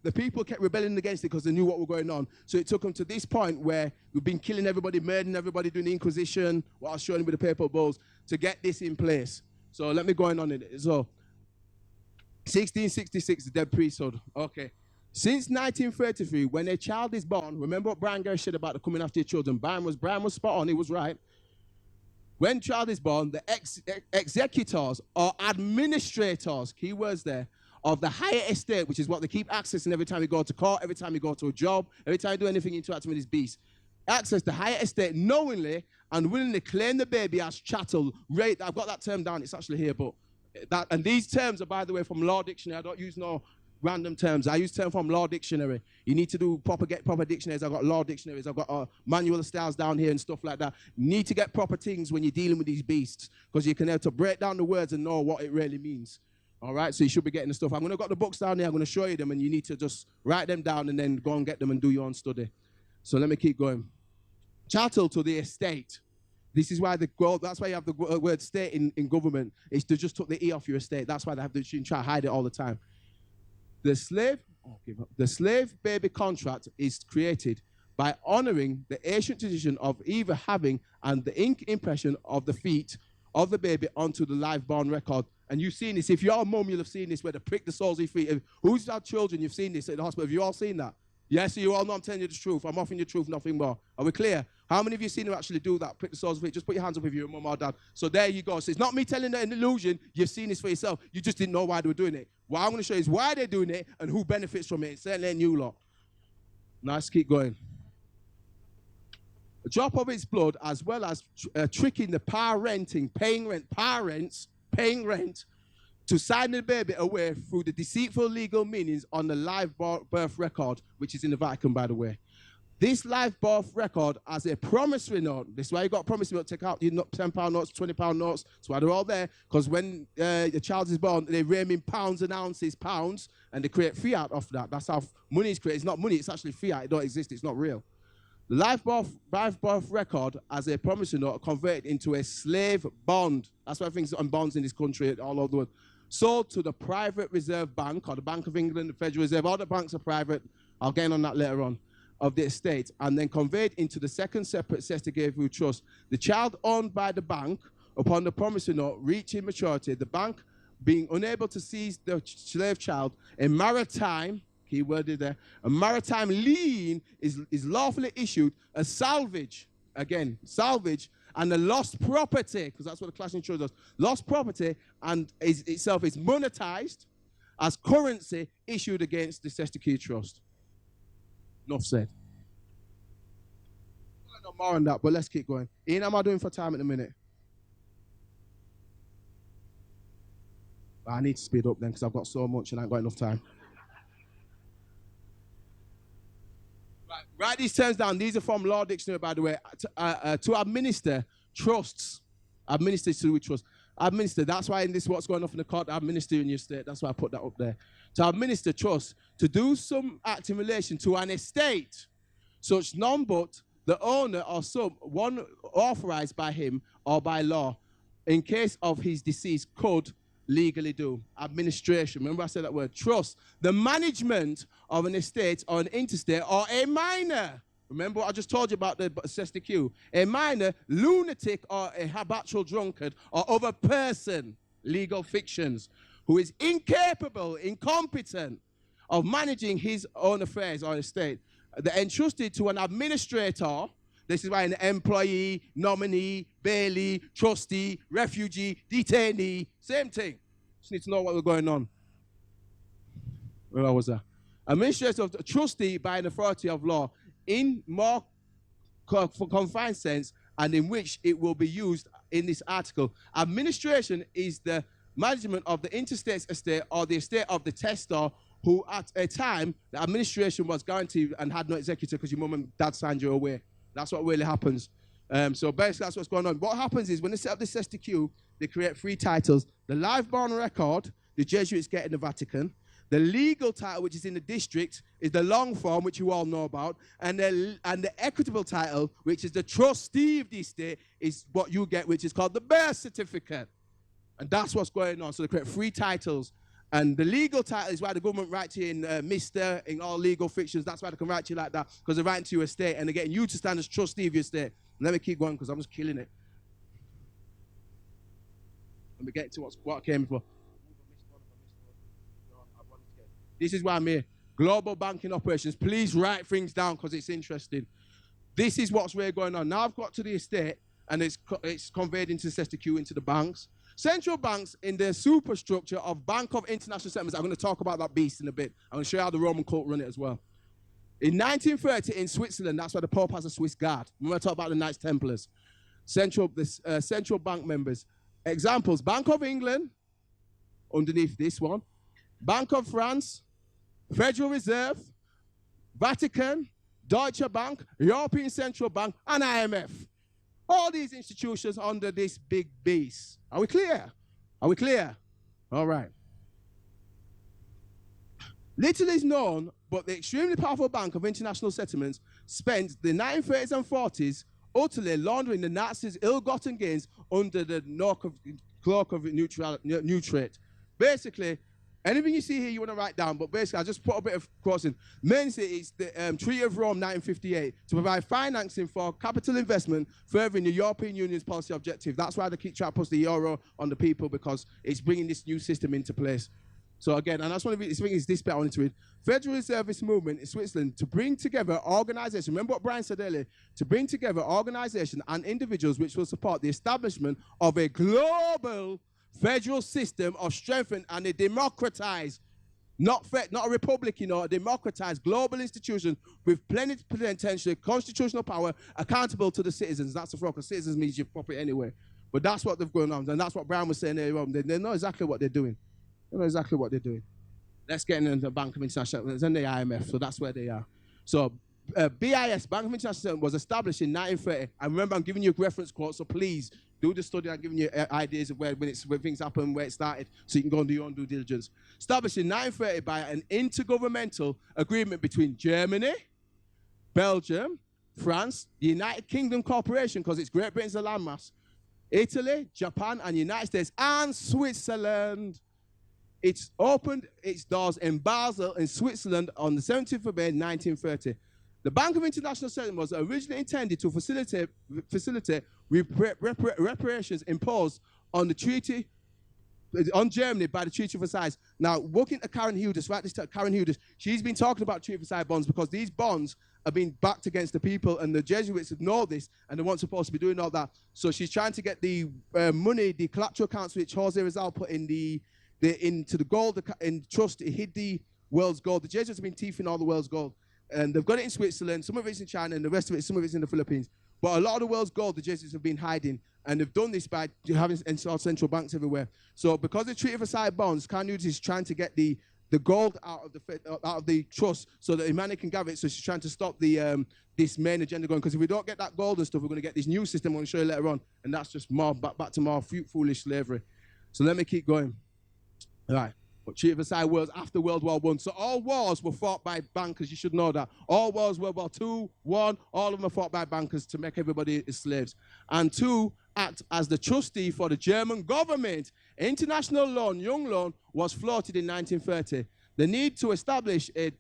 the people kept rebelling against it because they knew what was going on. So it took them to this point where we've been killing everybody, murdering everybody, doing the Inquisition, what I was showing you with the papal bulls, to get this in place. So let me go on it. So 1666, the dead priesthood. Okay. Since 1933, when a child is born, remember what Brian Gary said about the coming after your children. Brian was spot on, he was right. When a child is born, the executors or administrators, key words there, of the higher estate, which is what they keep accessing every time you go to court, every time you go to a job, every time you do anything interacting with this beast, access the higher estate knowingly and willingly claim the baby as chattel. Right, I've got that term down, it's actually here, but that, and these terms are, by the way, from Law Dictionary. I don't use no random terms. I use terms from Law Dictionary. You need to get proper dictionaries. I've got Law Dictionaries. I've got manual styles down here and stuff like that. You need to get proper things when you're dealing with these beasts, because you can have to break down the words and know what it really means. All right, so you should be getting the stuff. I'm going to got the books down there. I'm going to show you them, and you need to just write them down and then go and get them and do your own study. So let me keep going. Chattel to the estate. This is why that's why you have the word state in government. It's they just took the E off your estate. That's why they have to try to hide it all the time. The slave baby contract is created by honoring the ancient tradition of either having and the ink impression of the feet of the baby onto the live born record. And you've seen this. If you're a mum, you'll have seen this, where they prick the soles of your feet. Who's had children? You've seen this at the hospital. Have you all seen that? Yes, so you all know I'm telling you the truth. I'm offering you the truth, nothing more. Are we clear? How many of you seen them actually do that? Prick the soles of your feet. Just put your hands up if you're a mum or dad. So there you go. So it's not me telling an illusion. You've seen this for yourself. You just didn't know why they were doing it. What I'm going to show you is why they're doing it and who benefits from it. It's certainly you lot. Now let's keep going. A drop of its blood, as well as tricking the parents paying rent, to sign the baby away through the deceitful legal meanings on the live birth record, which is in the Vatican, by the way. This live birth record as a promissory note. This is why you got a promissory note. Take out your £10 notes, £20 notes. That's why they're all there. Because when the child is born, they ream in pounds and ounces, pounds, and they create fiat off that. That's how money is created. It's not money, it's actually fiat. It don't exist, it's not real. The live birth record as a promissory note converted into a slave bond. That's why things on bonds in this country all over the world. Sold to the private reserve bank, or the Bank of England, the Federal Reserve. All the banks are private. I'll get on that later on, of the estate, and then conveyed into the second separate Sesquicu Trust. The child owned by the bank upon the promissory note reaching maturity, the bank being unable to seize the slave child, a maritime, key word is there, a maritime lien is lawfully issued as salvage, again, salvage, and the lost property, because that's what the class insurance does, lost property and itself is monetized as currency issued against the Sestakey Trust. Enough said. No more on that, but let's keep going. Ian, how am I doing for time at the minute? I need to speed up then because I've got so much and I ain't got enough time. Right, write these terms down. These are from Law Dictionary, by the way. To administer trusts. Administer to trust. Administer, that's why in this what's going on in the court, administer in your state. That's why I put that up there. To administer trust, to do some act in relation to an estate, such none but the owner or some one authorized by him or by law, in case of his decease, could legally do. Administration, remember I said that word, trust, the management of an estate or an interstate or a minor. Remember what I just told you about the Sestakey? A minor, lunatic or a habitual drunkard or other person, legal fictions, who is incapable, incompetent of managing his own affairs or estate. They're entrusted to an administrator. This is why an employee, nominee, bailee, trustee, refugee, detainee, same thing. Just need to know what was going on. Where was that? Administrator of the trustee by an authority of law in more confined sense and in which it will be used in this article. Administration is the management of the interstate estate or the estate of the testor who at a time the administration was guaranteed and had no executor because your mum and dad signed you away. That's what really happens. So basically that's what's going on. What happens is when they set up the Sestakey, they create 3 titles. The live-born record, the Jesuits get in the Vatican. The legal title, which is in the district, is the long form, which you all know about. And the equitable title, which is the trustee of the estate, is what you get, which is called the birth certificate. And that's what's going on. So they create 3 titles. And the legal title is why the government writes you in Mr. in all legal fictions. That's why they can write you like that, because they're writing to your estate and they're getting you to stand as trustee of your estate. Let me keep going because I'm just killing it. Let me get to what came before. This is why I'm here. Global banking operations. Please write things down because it's interesting. This is what's really going on. Now I've got to the estate and it's conveyed into the Sestakey, into the banks. Central banks in the superstructure of Bank of International Settlements. I'm going to talk about that beast in a bit. I'm going to show you how the Roman cult run it as well. In 1930 in Switzerland, that's why the Pope has a Swiss guard. We're going to talk about the Knights Templars. Central bank members. Examples, Bank of England, underneath this one. Bank of France, Federal Reserve, Vatican, Deutsche Bank, European Central Bank, and IMF. All these institutions under this big beast. Are we clear? Are we clear? All right. Little is known, but the extremely powerful Bank of International Settlements spent the 1930s and 40s utterly laundering the Nazis' ill-gotten gains under the cloak of neutrate. Basically, anything you see here you want to write down, but basically I just put a bit of quotes in. Mainly it's the Treaty of Rome 1958 to provide financing for capital investment furthering the European Union's policy objective. That's why they keep trying to push the euro on the people, because it's bringing this new system into place. So again, and that's one of the things, this bit I wanted to read. Federal Reservist movement in Switzerland to bring together organizations, remember what Brian said earlier, to bring together organizations and individuals which will support the establishment of a global federal system of strengthened and a democratized, not a republic, a democratized global institution with plenipotentiary constitutional power accountable to the citizens. That's the fraud, because citizens means your property anyway. But that's what they've going on, and that's what Brian was saying earlier on. They know exactly what they're doing. They know exactly what they're doing. Let's get into the Bank of International Settlements and the IMF, so that's where they are. So BIS, Bank of International Settlements, was established in 1930. And remember, I'm giving you a reference quote, so please do the study. I'm giving you ideas of when things happen, where it started, so you can go and do your own due diligence. Established in 1930 by an intergovernmental agreement between Germany, Belgium, France, the United Kingdom Corporation, because it's Great Britain's the landmass, Italy, Japan, and the United States, and Switzerland. It's opened its doors in Basel in Switzerland on the 17th of May 1930. The Bank of International Settlements was originally intended to facilitate reparations imposed on the treaty on Germany by the Treaty of Versailles. Now, looking at Karen Hughes, right, Karen Hughes, she's been talking about Treaty of Versailles bonds because these bonds are being backed against the people, and the Jesuits know this, and they weren't supposed to be doing all that. So she's trying to get the money, the collateral accounts which Jose Rizal put in into the gold in trust. It hid the world's gold. The Jesuits have been thieving all the world's gold, and they've got it in Switzerland. Some of it's in China, and the rest of it, some of it's in the Philippines. But a lot of the world's gold, the Jesuits have been hiding, and they've done this by having installed central banks everywhere. So because the Treaty of Versailles bonds, Carnegie is trying to get the gold out of the trust so that Imani can gather it. So she's trying to stop the this main agenda going. Because if we don't get that gold and stuff, we're going to get this new system I'm going to show you later on, and that's just more back to more foolish slavery. So let me keep going. All right. But Treaty of Versailles was after World War I. So all wars were fought by bankers. You should know that. All wars, World War II, I, all of them are fought by bankers to make everybody slaves. And to act as the trustee for the German government. International loan, Young Loan, was floated in 1930. The need to establish a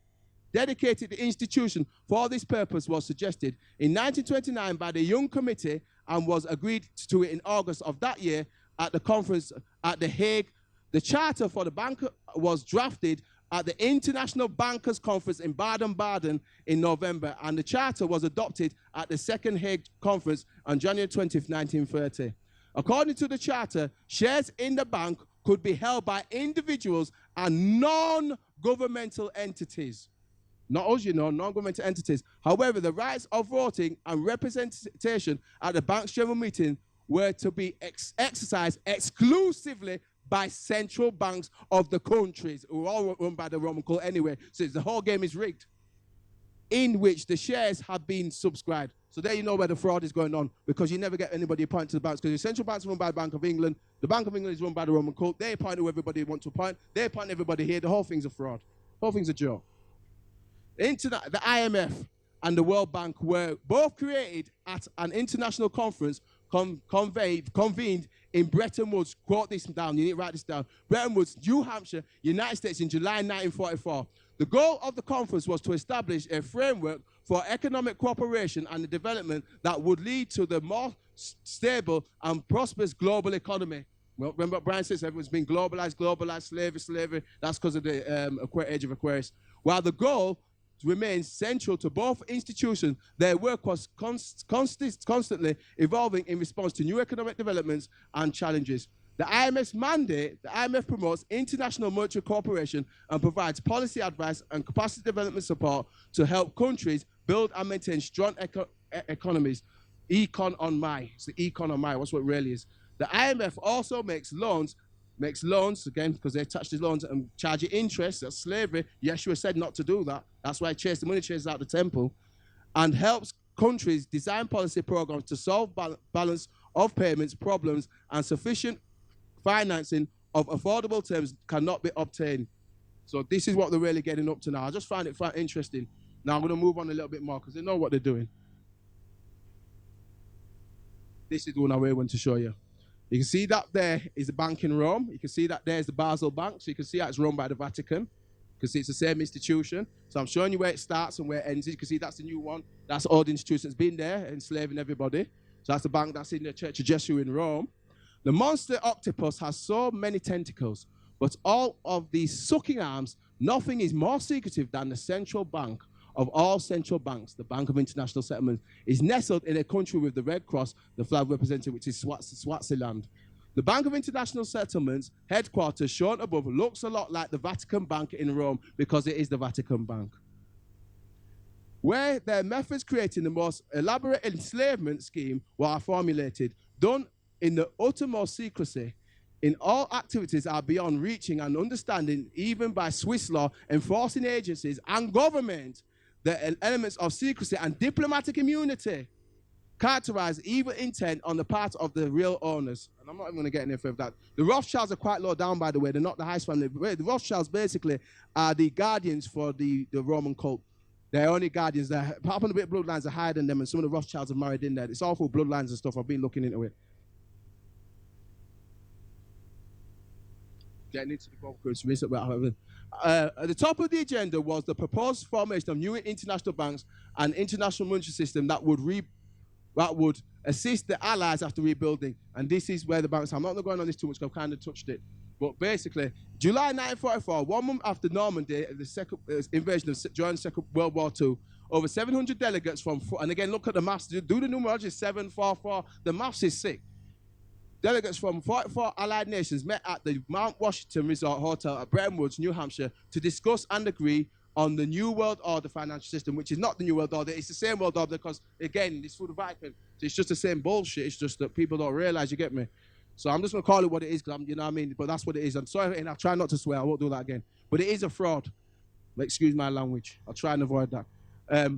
dedicated institution for this purpose was suggested in 1929 by the Young Committee and was agreed to in August of that year at the conference at The Hague. The charter for the bank was drafted at the International Bankers Conference in Baden-Baden in November, and the charter was adopted at the Second Hague Conference on January 20th, 1930. According to the charter, shares in the bank could be held by individuals and non-governmental entities. Not us, you know, non-governmental entities. However, the rights of voting and representation at the bank's general meeting were to be exercised exclusively by central banks of the countries, who are all run by the Roman cult anyway. So the whole game is rigged, in which the shares have been subscribed. So there you know where the fraud is going on, because you never get anybody appointed to the banks, because the central banks are run by the Bank of England. The Bank of England is run by the Roman cult. They appoint who everybody wants to appoint. They appoint everybody here. The whole thing's a fraud. The whole thing's a joke. The IMF and the World Bank were both created at an international conference convened in Bretton Woods. Quote this down, you need to write this down. Bretton Woods, New Hampshire, United States in July 1944. The goal of the conference was to establish a framework for economic cooperation and the development that would lead to the more stable and prosperous global economy. Well, remember what Brian says, everyone's been globalized, slavery. That's because of the age of Aquarius. While the goal remains central to both institutions, their work was constantly evolving in response to new economic developments and challenges. The IMF's mandate, the IMF promotes international mutual cooperation and provides policy advice and capacity development support to help countries build and maintain strong economies. Econ on my, it's the econ on my, what's what it really is. The IMF also makes loans again, because they touch the loans and charge you interest. That's slavery. Yeshua said not to do that. That's why the money chases out the temple, and helps countries design policy programs to solve balance of payments problems, and sufficient financing of affordable terms cannot be obtained. So this is what they're really getting up to now. I just find it interesting. Now I'm going to move on a little bit more because they know what they're doing. This is the one I really want to show you. You can see that there is a bank in Rome. You can see that there is the Basel Bank. So you can see how it's run by the Vatican. You can see it's the same institution. So I'm showing you where it starts and where it ends. You can see that's the new one. That's the old institution that's been there, enslaving everybody. So that's the bank that's in the Church of Jesus in Rome. The monster octopus has so many tentacles, but all of these sucking arms, nothing is more secretive than the central bank of all central banks, the Bank of International Settlements, is nestled in a country with the Red Cross, the flag represented, which is Swaziland. The Bank of International Settlements headquarters, shown above, looks a lot like the Vatican Bank in Rome because it is the Vatican Bank. Where their methods creating the most elaborate enslavement scheme were formulated, done in the uttermost secrecy, in all activities are beyond reaching and understanding, even by Swiss law, enforcing agencies and government, the elements of secrecy and diplomatic immunity characterize evil intent on the part of the real owners. And I'm not even going to get any further that. The Rothschilds are quite low down, by the way. They're not the highest family. The Rothschilds basically are the guardians for the Roman cult. They're only guardians. They're, apart from the bit of bloodlines, are higher than them, and some of the Rothschilds are married in there. It's all full bloodlines and stuff. I've been looking into it. Getting into the Gulf Coast, At the top of the agenda was the proposed formation of new international banks and international monetary system that would assist the allies after rebuilding. And this is where the banks are. I'm not going on this too much because I've kind of touched it. But basically, July 1944, 1 month after Normandy, the second invasion during the Second World War II, over 700 delegates from, and again, look at the maths, do the numerology, 744, the maths is sick. Delegates from 44 allied nations met at the Mount Washington Resort Hotel at Bretton Woods, New Hampshire, to discuss and agree on the New World Order financial system, which is not the New World Order, it's the same World Order because, again, it's food Viking. So it's just the same bullshit, it's just that people don't realize, you get me? So I'm just going to call it what it is, because you know what I mean? But that's what it is. I'm sorry, and I'll try not to swear, I won't do that again. But it is a fraud. Excuse my language. I'll try and avoid that.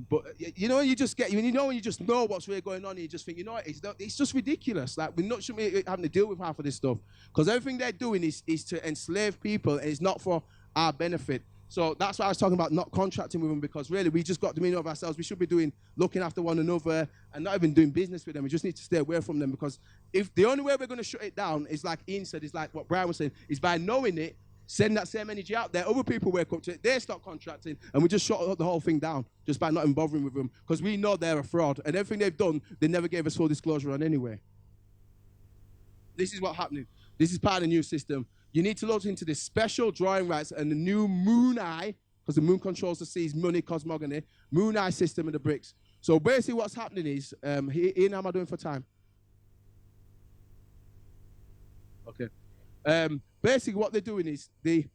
But you know, you just get, when you just know what's really going on, and you just think, you know what, it's just ridiculous. Like, we're not should be having to deal with half of this stuff, because everything they're doing is to enslave people, and it's not for our benefit. So that's why I was talking about not contracting with them, because really we just got the meaning of ourselves. We should be looking after one another and not even doing business with them. We just need to stay away from them, because if the only way we're going to shut it down is, like Ian said, is like what Brian was saying, is by knowing it, send that same energy out there. Other people wake up to it, they stop contracting, and we just shut the whole thing down just by not even bothering with them, because we know they're a fraud, and everything they've done, they never gave us full disclosure on anyway. This is what's happening. This is part of the new system. You need to look into the special drawing rights and the new Moon Eye, because the moon controls the seas, money, cosmogony, Moon Eye system and the BRICS. So basically what's happening is, Ian, how am I doing for time? Okay. Basically what they're doing is, the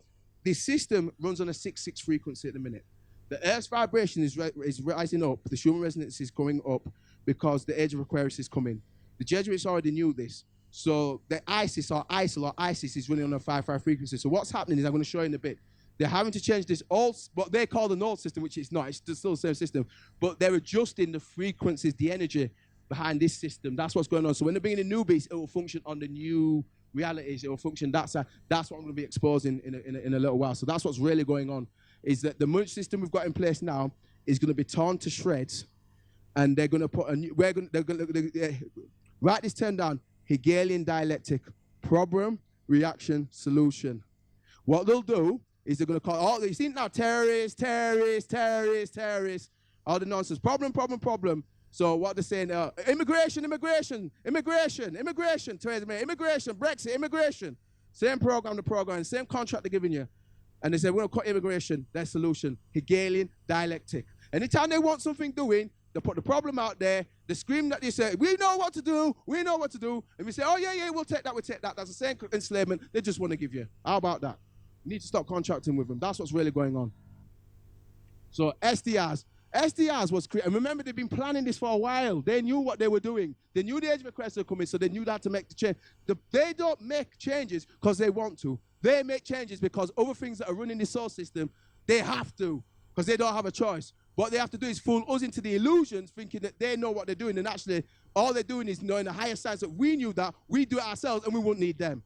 system runs on a 6.6 frequency at the minute. The Earth's vibration is rising up, the Schumann resonance is going up, because the age of Aquarius is coming. The Jesuits already knew this. So the ISIS or ISIL or ISIS is running on a 5.5 frequency. So what's happening is, I'm going to show you in a bit, they're having to change this old, what they call the old system, which it's not, it's still the same system, but they're adjusting the frequencies, the energy behind this system. That's what's going on. So when they bring in a new beast, it will function on the new realities. It will function. That's what I'm going to be exposing in a little while. So that's what's really going on, is that the monetary system we've got in place now is going to be torn to shreds, and they're going to put a new, they're going to write this term down: Hegelian dialectic, problem, reaction, solution. What they'll do is they're going to call all these, you see now, terrorists, all the nonsense, problem. So what they're saying, immigration, Brexit, immigration. Same program, same contract they're giving you. And they say, we're going to cut immigration, their solution, Hegelian dialectic. Anytime they want something doing, they put the problem out there, they scream that they say, we know what to do. And we say, oh yeah, we'll take that. That's the same enslavement they just want to give you. How about that? You need to stop contracting with them. That's what's really going on. So SDRs was created, and remember, they've been planning this for a while. They knew what they were doing. They knew the age of Aquarius was coming, so they knew that to make the change. They don't make changes because they want to. They make changes because other things that are running the solar system, they have to, because they don't have a choice. What they have to do is fool us into the illusions, thinking that they know what they're doing, and actually, all they're doing is knowing the higher science that we knew that, we do it ourselves, and we won't need them.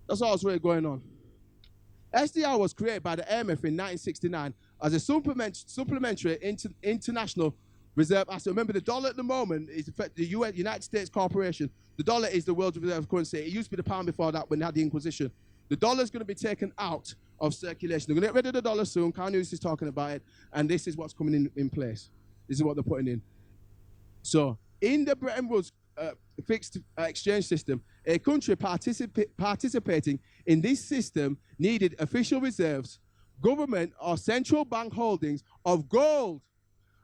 That's all that's really going on. SDR was created by the IMF in 1969 as a supplementary international reserve asset. Remember, the dollar at the moment is the United States Corporation. The dollar is the world's reserve currency. It used to be the pound before that when they had the Inquisition. The dollar is going to be taken out of circulation. They're going to get rid of the dollar soon. Carl News is talking about it. And this is what's coming in place. This is what they're putting in. So, in the Bretton Woods fixed exchange system, a country participating in this system needed official reserves, government or central bank holdings of gold,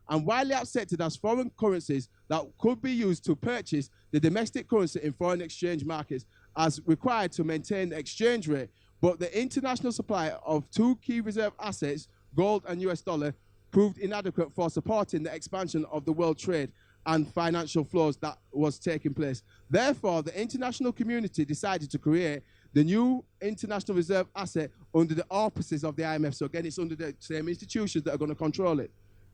and widely accepted as foreign currencies that could be used to purchase the domestic currency in foreign exchange markets as required to maintain the exchange rate. But the international supply of two key reserve assets, gold and US dollar, proved inadequate for supporting the expansion of the world trade and financial flows that was taking place. Therefore, the international community decided to create the new international reserve asset under the auspices of the IMF. So again, it's under the same institutions that are going to control it.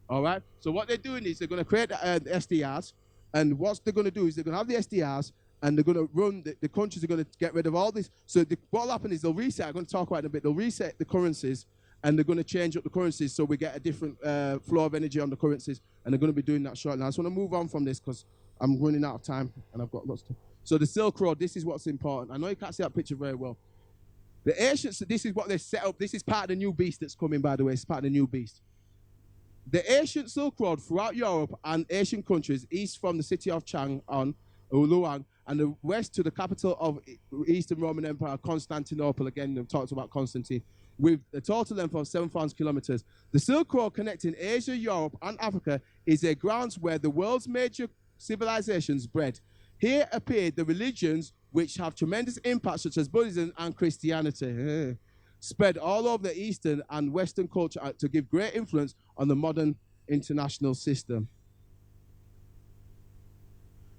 All right? So what they're doing is they're going to create the SDRs, and what they're going to do is they're going to have the SDRs, and they're going to run, the countries are going to get rid of all this. So what will happen is they'll reset, I'm going to talk about it in a bit, they'll reset the currencies, and they're going to change up the currencies so we get a different flow of energy on the currencies, and they're going to be doing that shortly. I just want to move on from this because I'm running out of time, and I've got lots to. So the Silk Road, this is what's important. I know you can't see that picture very well. The ancients, this is what they set up. This is part of the new beast that's coming, by the way. It's part of the new beast. The ancient Silk Road throughout Europe and Asian countries, east from the city of Chang'an, or Luoyang, and the west to the capital of Eastern Roman Empire, Constantinople. Again, we've talked about Constantine, with a total length of 7,000 kilometers. The Silk Road connecting Asia, Europe, and Africa is a grounds where the world's major civilizations bred. Here appeared the religions which have tremendous impact, such as Buddhism and Christianity, spread all over the Eastern and Western culture to give great influence on the modern international system.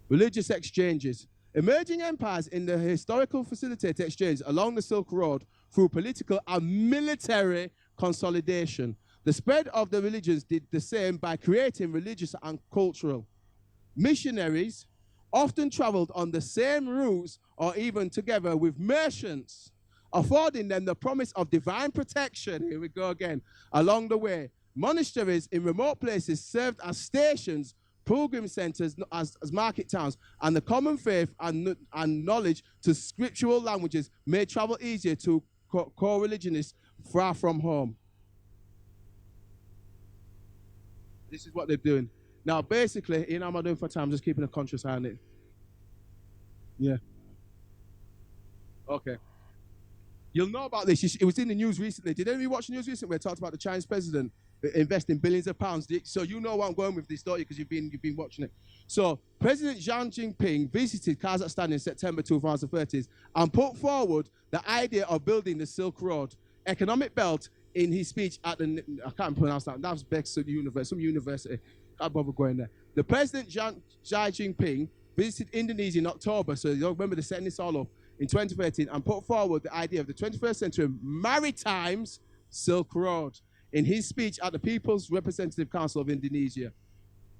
Religious exchanges. Emerging empires in the historical facilitated exchange along the Silk Road through political and military consolidation. The spread of the religions did the same by creating religious and cultural. Missionaries often traveled on the same routes or even together with merchants, affording them the promise of divine protection, here we go again, along the way. Monasteries in remote places served as stations, pilgrim centers as market towns, and the common faith and knowledge to scriptural languages made travel easier to co-religionists far from home. This is what they're doing. Now, basically, you know what I'm doing for time? I'm just keeping a conscious eye on it. Yeah. Okay. You'll know about this. It was in the news recently. Did anybody watch the news recently where it talked about the Chinese president investing billions of pounds? So you know where I'm going with this, don't you? Because you've been watching it. So President Xi Jinping visited Kazakhstan in September 2013 and put forward the idea of building the Silk Road economic belt in his speech at the, I can't pronounce that. That was Bexar University, some university. Can't bother going there. The President Xi Jinping visited Indonesia in October, so you remember they're setting this all up, in 2013, and put forward the idea of the 21st century maritime Silk Road in his speech at the People's Representative Council of Indonesia.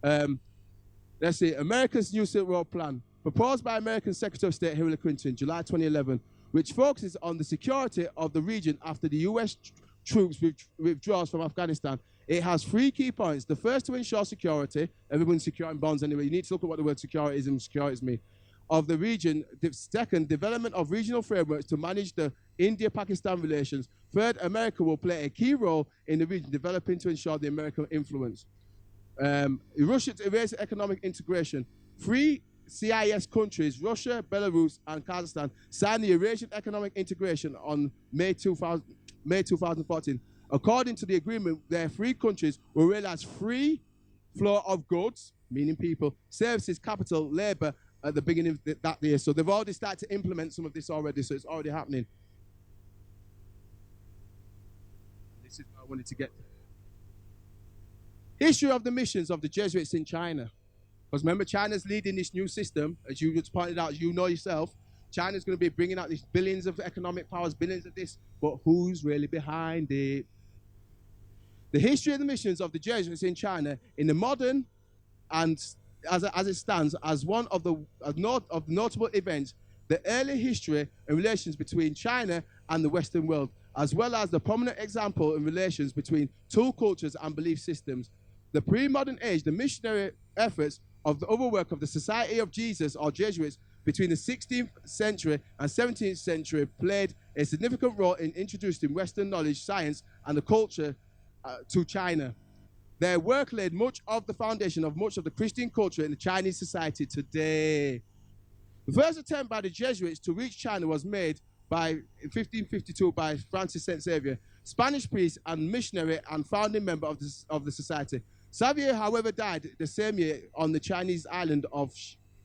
Let's see, America's new Silk Road plan, proposed by American Secretary of State Hillary Clinton, July 2011, which focuses on the security of the region after the U.S. troops withdraws from Afghanistan. It has 3 key points. The first, to ensure security. Everyone's securing bonds anyway. You need to look at what the word security is and security means. Of the region. The second, development of regional frameworks to manage the India-Pakistan relations. Third, America will play a key role in the region, developing to ensure the American influence. Russia to erase economic integration. 3 CIS countries, Russia, Belarus, and Kazakhstan, signed the Eurasian Economic Integration on May 2014. According to the agreement, their 3 countries will realize free flow of goods, meaning people, services, capital, labor, at the beginning of that year. So they've already started to implement some of this already, so it's already happening. This is what I wanted to get. History of the missions of the Jesuits in China. Because remember, China's leading this new system, as you just pointed out, you know yourself. China's going to be bringing out these billions of economic powers, billions of this, but who's really behind it? The history of the missions of the Jesuits in China in the modern and as it stands as one of the notable events, the early history and relations between China and the Western world, as well as the prominent example in relations between 2 cultures and belief systems. The pre-modern age, the missionary efforts of the other work of the Society of Jesus or Jesuits between the 16th century and 17th century played a significant role in introducing Western knowledge, science, and the culture to China. Their work laid much of the foundation of much of the Christian culture in the Chinese society today. The first attempt by the Jesuits to reach China was made in 1552 by Francis St. Xavier, Spanish priest and missionary and founding member of the society. Xavier, however, died the same year on the Chinese island of,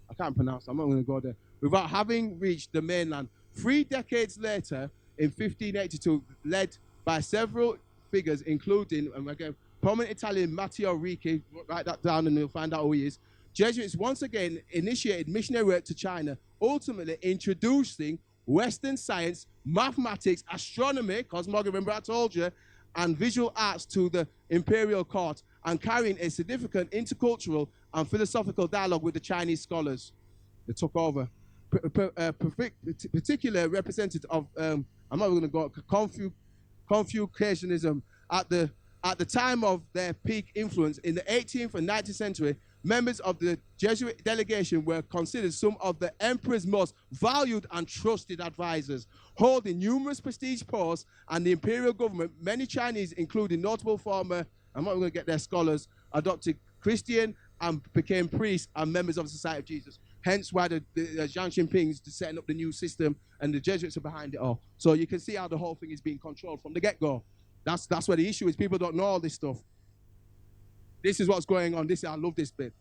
I can't pronounce, I'm not going to go there, without having reached the mainland. 3 decades later, in 1582, led by several figures, including, and again, prominent Italian Matteo Ricci, write that down and you'll find out who he is. Jesuits once again initiated missionary work to China, ultimately introducing Western science, mathematics, astronomy, cosmography, remember I told you, and visual arts to the imperial court, and carrying a significant intercultural and philosophical dialogue with the Chinese scholars. They took over. Particular representative of, I'm not going to go, Confucianism at the time of their peak influence in the 18th and 19th century, members of the Jesuit delegation were considered some of the emperor's most valued and trusted advisors, holding numerous prestige posts and the imperial government. Many Chinese, including notable former, I'm not going to get their scholars, adopted Christian and became priests and members of the Society of Jesus. Hence why the Jiang Jinping's setting up the new system and the Jesuits are behind it all. So you can see how the whole thing is being controlled from the get-go. That's where the issue is. People don't know all this stuff. This is what's going on. I love this bit.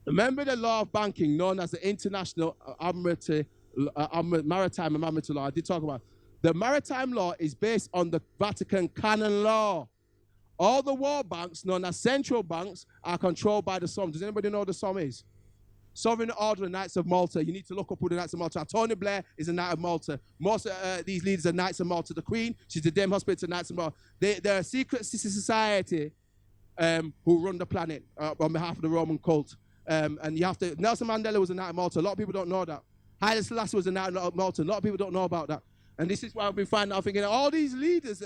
Remember the law of banking known as the International Maritime and Admiralty Law. I did talk about it. The maritime law is based on the Vatican canon law. All the war banks, known as central banks, are controlled by the Somme. Does anybody know what the Somme is? Sovereign Order of Knights of Malta. You need to look up who the Knights of Malta are. Tony Blair is a Knight of Malta. Most of these leaders are Knights of Malta. The Queen, she's the Dame Hospital Knights of Malta. They're a secret society who run the planet on behalf of the Roman cult. And you have to, Nelson Mandela was a Knight of Malta. A lot of people don't know that. Haile Selassie was a Knight of Malta. A lot of people don't know about that. And this is why I've been finding out, thinking all these leaders,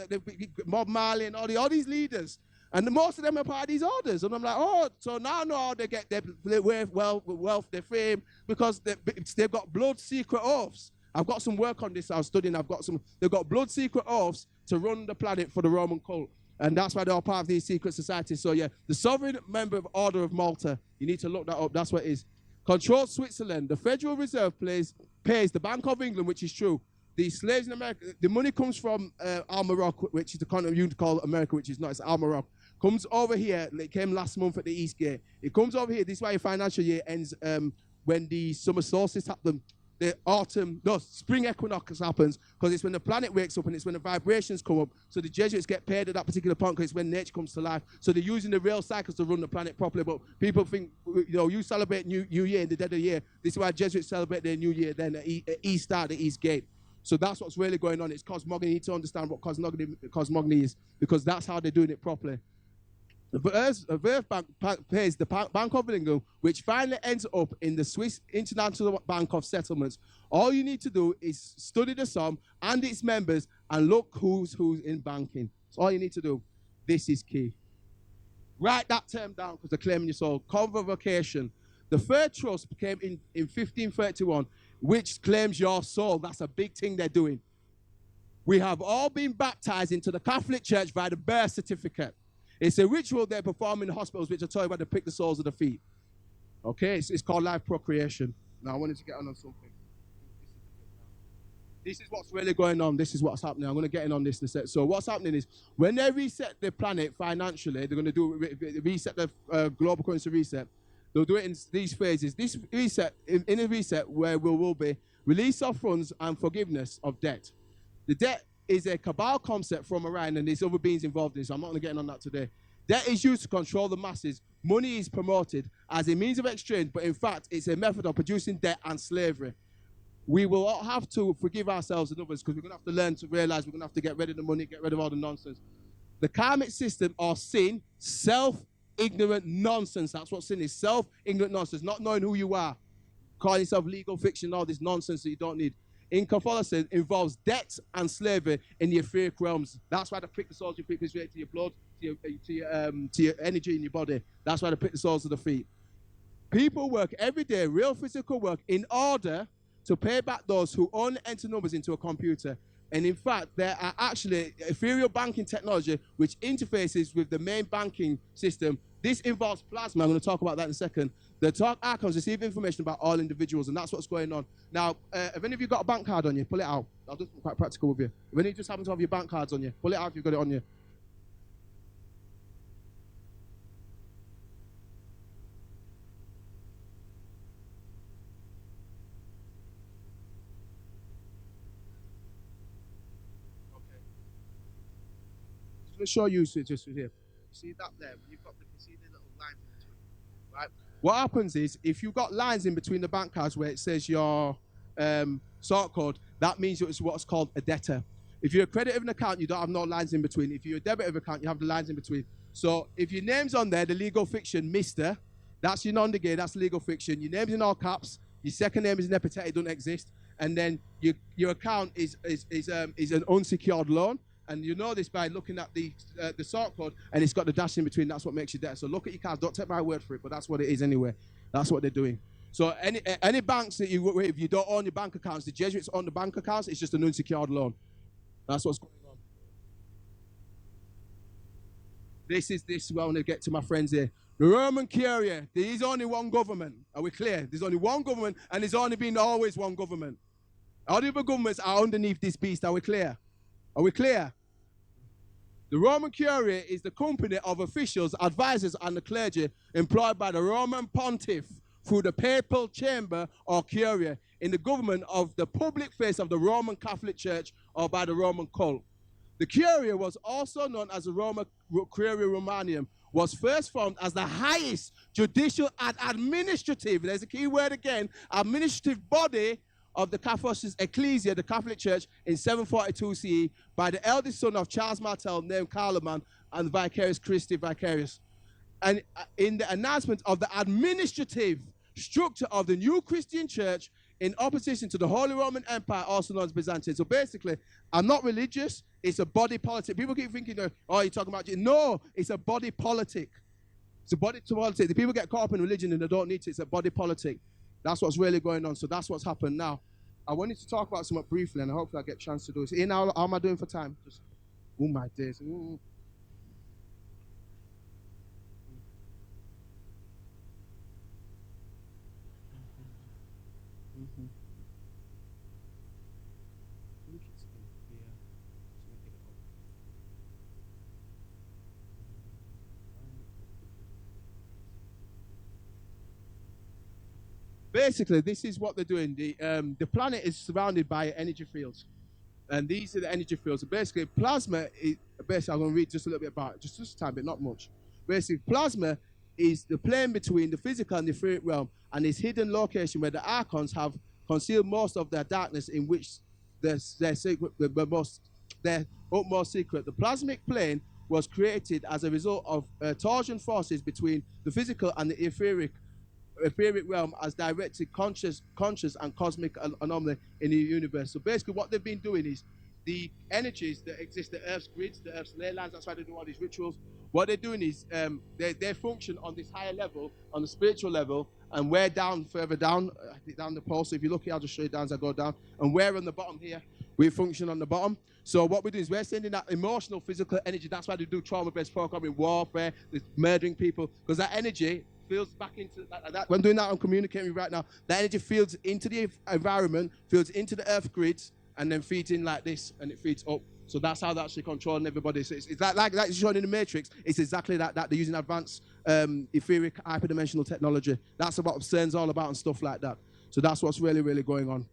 Bob Marley and all these leaders, and most of them are part of these orders. And I'm like, oh, so now I know how they get their wealth, their fame, because they've got blood secret oaths. I've got some work on this I was studying. They've got blood secret oaths to run the planet for the Roman cult. And that's why they're all part of these secret societies. So yeah, the sovereign member of Order of Malta, you need to look that up. That's what it is. Controls Switzerland. The Federal Reserve pays the Bank of England, which is true. The slaves in America, the money comes from Al-Morocco, which is the continent you call America, which is not, it's Al-Morocco. Comes over here, it came last month at the East Gate. It comes over here, this is why your financial year ends when the summer solstice happens. Spring equinox happens, because it's when the planet wakes up and it's when the vibrations come up. So the Jesuits get paid at that particular point because it's when nature comes to life. So they're using the real cycles to run the planet properly. But people think, you celebrate New Year in the dead of the year. This is why Jesuits celebrate their New Year then at East Star, the East Gate. So that's what's really going on. It's cosmogony. You need to understand what cosmogony is, because that's how they're doing it properly. The Earth Bank pays the Bank of England, which finally ends up in the Swiss International Bank of Settlements. All you need to do is study the Somme and its members and look who's in banking. That's all you need to do. This is key. Write that term down, because they're claiming your soul. Convocation. The third trust came in 1531, which claims your soul. That's a big thing they're doing. We have all been baptized into the Catholic Church by the birth certificate. It's a ritual they perform in the hospitals, which I tell you about to pick the soles of the feet. Okay, it's called live procreation. Now I wanted to get on something. This is what's really going on. This is what's happening. I'm going to get in on this in a sec. So what's happening is, when they reset the planet financially, they're going to do reset the global currency reset. They'll do it in these phases. This reset, in a reset where we will be release of funds and forgiveness of debt. The debt is a cabal concept from Orion, and there's other beings involved in this. I'm not going to get on that today. Debt is used to control the masses. Money is promoted as a means of exchange, but in fact, it's a method of producing debt and slavery. We will all have to forgive ourselves and others, because we're going to have to learn to realize we're going to have to get rid of the money, get rid of all the nonsense. The karmic system or sin, self-ignorant nonsense. That's what sin is, self-ignorant nonsense, not knowing who you are, calling yourself legal fiction, all this nonsense that you don't need. In Catholicism, involves debts and slavery in the etheric realms. That's why they pick the souls you pick is related to your blood, to your energy in your body. That's why they pick the soles of the feet. People work every day, real physical work, in order to pay back those who only enter numbers into a computer. And in fact, there are actually ethereal banking technology which interfaces with the main banking system. This involves plasma. I'm going to talk about that in a second. The Dark Archons receive information about all individuals, and that's what's going on. Now, have any of you got a bank card on you? Pull it out. I'll do something quite practical with you. If any of you just happen to have your bank cards on you, pull it out if you've got it on you. Okay. Just going to show you just here. See that there? You've got the, see the little lines in between, right? What happens is, if you've got lines in between the bank cards where it says your sort code, that means it's what's called a debtor. If you're a credit of an account, you don't have no lines in between. If you're a debit of account, you have the lines in between. So if your name's on there, the legal fiction, Mr., that's your non-de-gay, that's legal fiction. Your name's in all caps. Your second name is an epithet, it doesn't exist. And then your account is an unsecured loan. And you know this by looking at the sort code, and it's got the dash in between. That's what makes you debt. So look at your cards. Don't take my word for it, but that's what it is anyway. That's what they're doing. So any banks that you work with, if you don't own your bank accounts, the Jesuits own the bank accounts. It's just an unsecured loan. That's what's going on. This is where I want to get to my friends here. The Roman Curia, there is only one government. Are we clear? There's only one government, and there's only been always one government. All the other governments are underneath this beast. Are we clear? Are we clear? The Roman Curia is the company of officials, advisors, and the clergy employed by the Roman pontiff through the papal chamber or Curia in the government of the public face of the Roman Catholic Church or by the Roman cult. The Curia was also known as the Roman Curia Romanium, was first formed as the highest judicial and administrative, there's a key word again, administrative body of the Catholic Ecclesia, the Catholic Church, in 742 CE by the eldest son of Charles Martel named Carloman and Vicarius Christi Vicarius. And in the announcement of the administrative structure of the new Christian church in opposition to the Holy Roman Empire, also known as Byzantium. So basically, I'm not religious, it's a body politic. People keep thinking, oh, you're talking about, no, it's a body politic. It's a body politic. The people get caught up in religion and they don't need to, it's a body politic. That's what's really going on. So that's what's happened now. I wanted to talk about something briefly, and hopefully I get a chance to do this. Ian, how am I doing for time? Just, oh my days. Mm. Mm-hmm. Basically, this is what they're doing. The planet is surrounded by energy fields. And these are the energy fields. So basically, plasma is, basically, I'm going to read just a little bit about it, just a tiny bit, not much. Basically, plasma is the plane between the physical and the etheric realm, and is hidden location where the archons have concealed most of their darkness, in which their utmost secret. The plasmic plane was created as a result of torsion forces between the physical and the etheric realm as directed conscious and cosmic anomaly in the universe. So basically what they've been doing is the energies that exist, the Earth's grids, the Earth's ley lines, that's why they do all these rituals. What they're doing is they function on this higher level, on the spiritual level, and we're down, further down, down the pole. So if you look here, I'll just show you down as I go down. And we're on the bottom here. We function on the bottom. So what we do is we're sending that emotional, physical energy. That's why they do trauma-based programming, warfare, murdering people, because that energy feels back into that. When doing that, I'm communicating right now. The energy feeds into the environment, feeds into the earth grids, and then feeds in like this, and it feeds up. So that's how they're actually controlling everybody. So it's like shown in the Matrix. It's exactly that. They're using advanced etheric hyperdimensional technology. That's what CERN's all about and stuff like that. So that's what's really, really going on.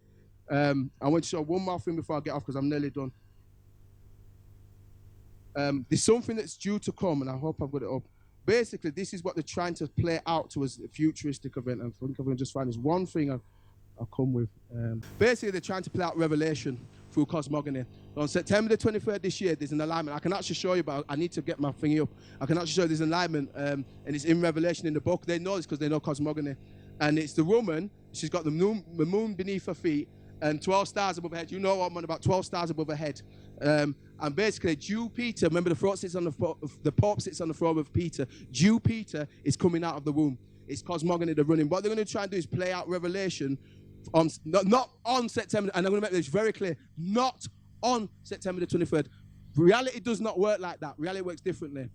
I want to show one more thing before I get off because I'm nearly done. There's something that's due to come, and I hope I've got it up. Basically, this is what they're trying to play out to as a futuristic event. And I think I'm going to just find this one thing I'll come with. Basically, they're trying to play out Revelation through cosmogony. On September the 23rd this year, there's an alignment. I can actually show you, but I need to get my thingy up. I can actually show you there's an alignment, and it's in Revelation in the book. They know this because they know cosmogony. And it's the woman, she's got the moon beneath her feet, and 12 stars above her head. You know what I'm on about, 12 stars above her head. And basically, Jupiter, remember the Pope sits on the throne of Peter. Jupiter is coming out of the womb. It's cosmogony they're running. What they're going to try and do is play out Revelation not on September, and I'm going to make this very clear, not on September the 23rd. Reality does not work like that. Reality works differently.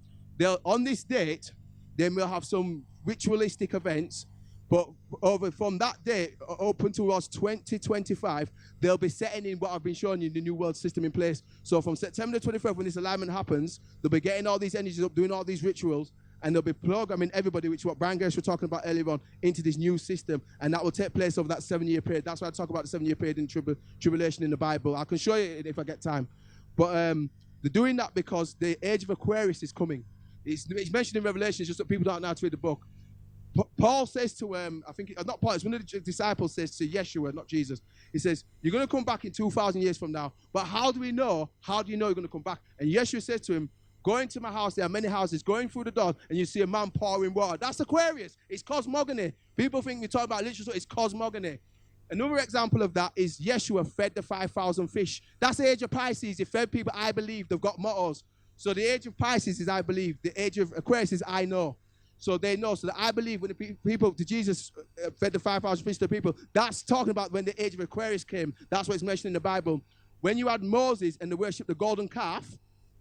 On this date, they will have some ritualistic events, but over from that date up until 2025, they'll be setting in what I've been showing you, the New World System in place. So from September the 23rd, when this alignment happens, they'll be getting all these energies up, doing all these rituals, and they'll be programming everybody, which is what Brian Gersh was talking about earlier on, into this new system, and that will take place over that 7-year period. That's why I talk about the 7-year period in tribulation in the Bible. I can show you it if I get time. But they're doing that because the age of Aquarius is coming. It's mentioned in Revelation, it's just that people don't know how to read the book. Paul says to, I think, not Paul, it's one of the disciples says to Yeshua, not Jesus. He says, you're going to come back in 2,000 years from now, but how do you know you're going to come back? And Yeshua says to him, go into my house, there are many houses, going through the door, and you see a man pouring water. That's Aquarius. It's cosmogony. People think we talk about literature, it's cosmogony. Another example of that is Yeshua fed the 5,000 fish. That's the age of Pisces. He fed people, I believe, they've got mottos. So the age of Pisces is I believe. The age of Aquarius is I know. So they know. So that I believe when the people, to Jesus fed the 5,000 fish to the people, that's talking about when the age of Aquarius came. That's what's mentioned in the Bible. When you had Moses and they worshiped the golden calf,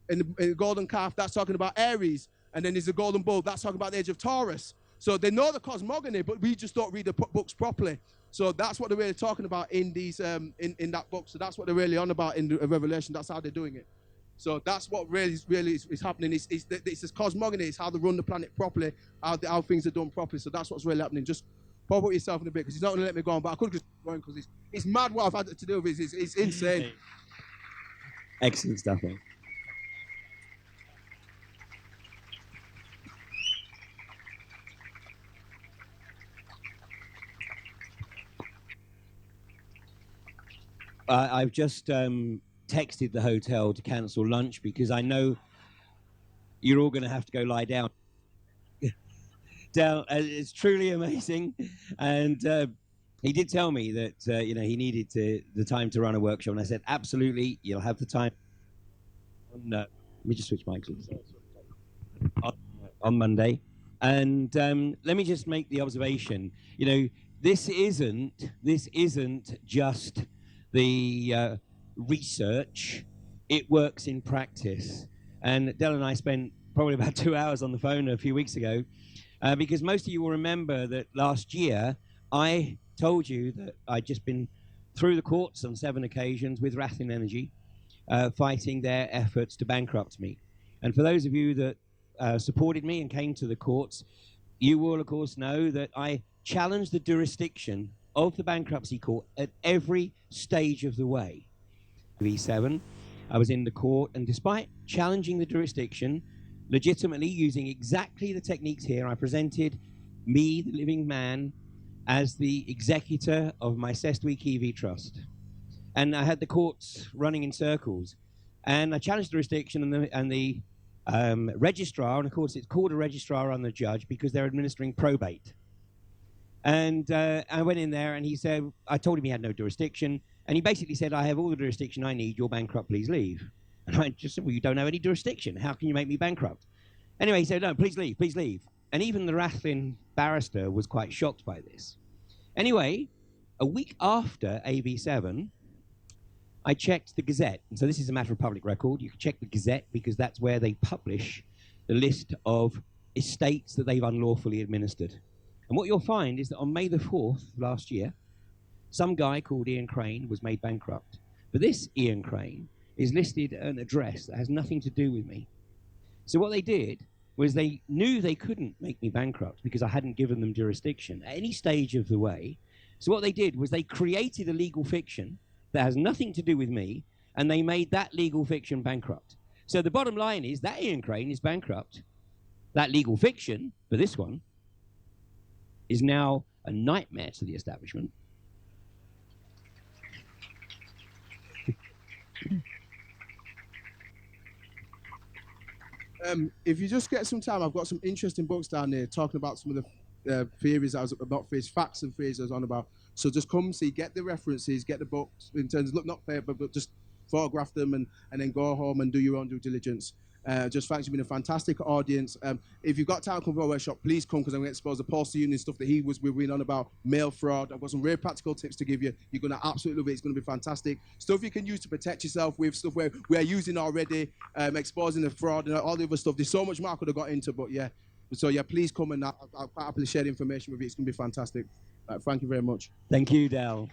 and the golden calf, that's talking about Aries. And then there's the golden bull, that's talking about the age of Taurus. So they know the cosmogony, but we just don't read the books properly. So that's what they're really talking about in these in that book. So that's what they're really on about in the Revelation. That's how they're doing it. So that's what really is happening. It's this cosmogony. It's how they run the planet properly, how things are done properly. So that's what's really happening. Just pop up yourself in a bit because he's not going to let me go on. But I could just go on because it's mad what I've had to do with it. It's insane. Excellent stuff, mate. I've just texted the hotel to cancel lunch because I know you're all going to have to go lie down. It's truly amazing. And he did tell me that he needed the time to run a workshop. And I said, absolutely, you'll have the time. Let me just switch mics. On Monday. And let me just make the observation. This isn't just the research, it works in practice. And Del and I spent probably about 2 hours on the phone a few weeks ago because most of you will remember that last year I told you that I'd just been through the courts on 7 occasions with Rathlin Energy fighting their efforts to bankrupt me. And for those of you that supported me and came to the courts, you will of course know that I challenged the jurisdiction of the bankruptcy court at every stage of the way. V7, I was in the court, and despite challenging the jurisdiction, legitimately using exactly the techniques here, I presented me, the living man, as the executor of my Sestweek EV trust. And I had the courts running in circles. And I challenged the jurisdiction and the registrar, and of course it's called a registrar on the judge because they're administering probate. And I went in there and he said, I told him he had no jurisdiction. And he basically said, I have all the jurisdiction I need, you're bankrupt, please leave. And I just said, well, you don't have any jurisdiction. How can you make me bankrupt? Anyway, he said, no, please leave, please leave. And even the Rathlin barrister was quite shocked by this. Anyway, a week after AV7, I checked the Gazette. And so this is a matter of public record. You can check the Gazette because that's where they publish the list of estates that they've unlawfully administered. And what you'll find is that on May the 4th last year, some guy called Ian Crane was made bankrupt. But this Ian Crane is listed an address that has nothing to do with me. So what they did was they knew they couldn't make me bankrupt because I hadn't given them jurisdiction at any stage of the way. So what they did was they created a legal fiction that has nothing to do with me, and they made that legal fiction bankrupt. So the bottom line is that Ian Crane is bankrupt. That legal fiction, for this one, is now a nightmare to the establishment. If you just get some time, I've got some interesting books down there talking about some of the theories I was about, facts and theories I was on about. So just come see, get the references, get the books in terms of, look, not paper, but just photograph them and then go home and do your own due diligence. Just thanks, you've been a fantastic audience. If you've got time to come to our workshop, please come because I'm going to expose the Postal Union stuff that we've been on about, mail fraud. I've got some really practical tips to give you. You're going to absolutely love it. It's going to be fantastic. Stuff you can use to protect yourself with, stuff where we are using already, exposing the fraud and all the other stuff. There's so much more I could have got into, but yeah. So yeah, please come and I'll happily share the information with you. It's going to be fantastic. Thank you very much. Thank you, Del.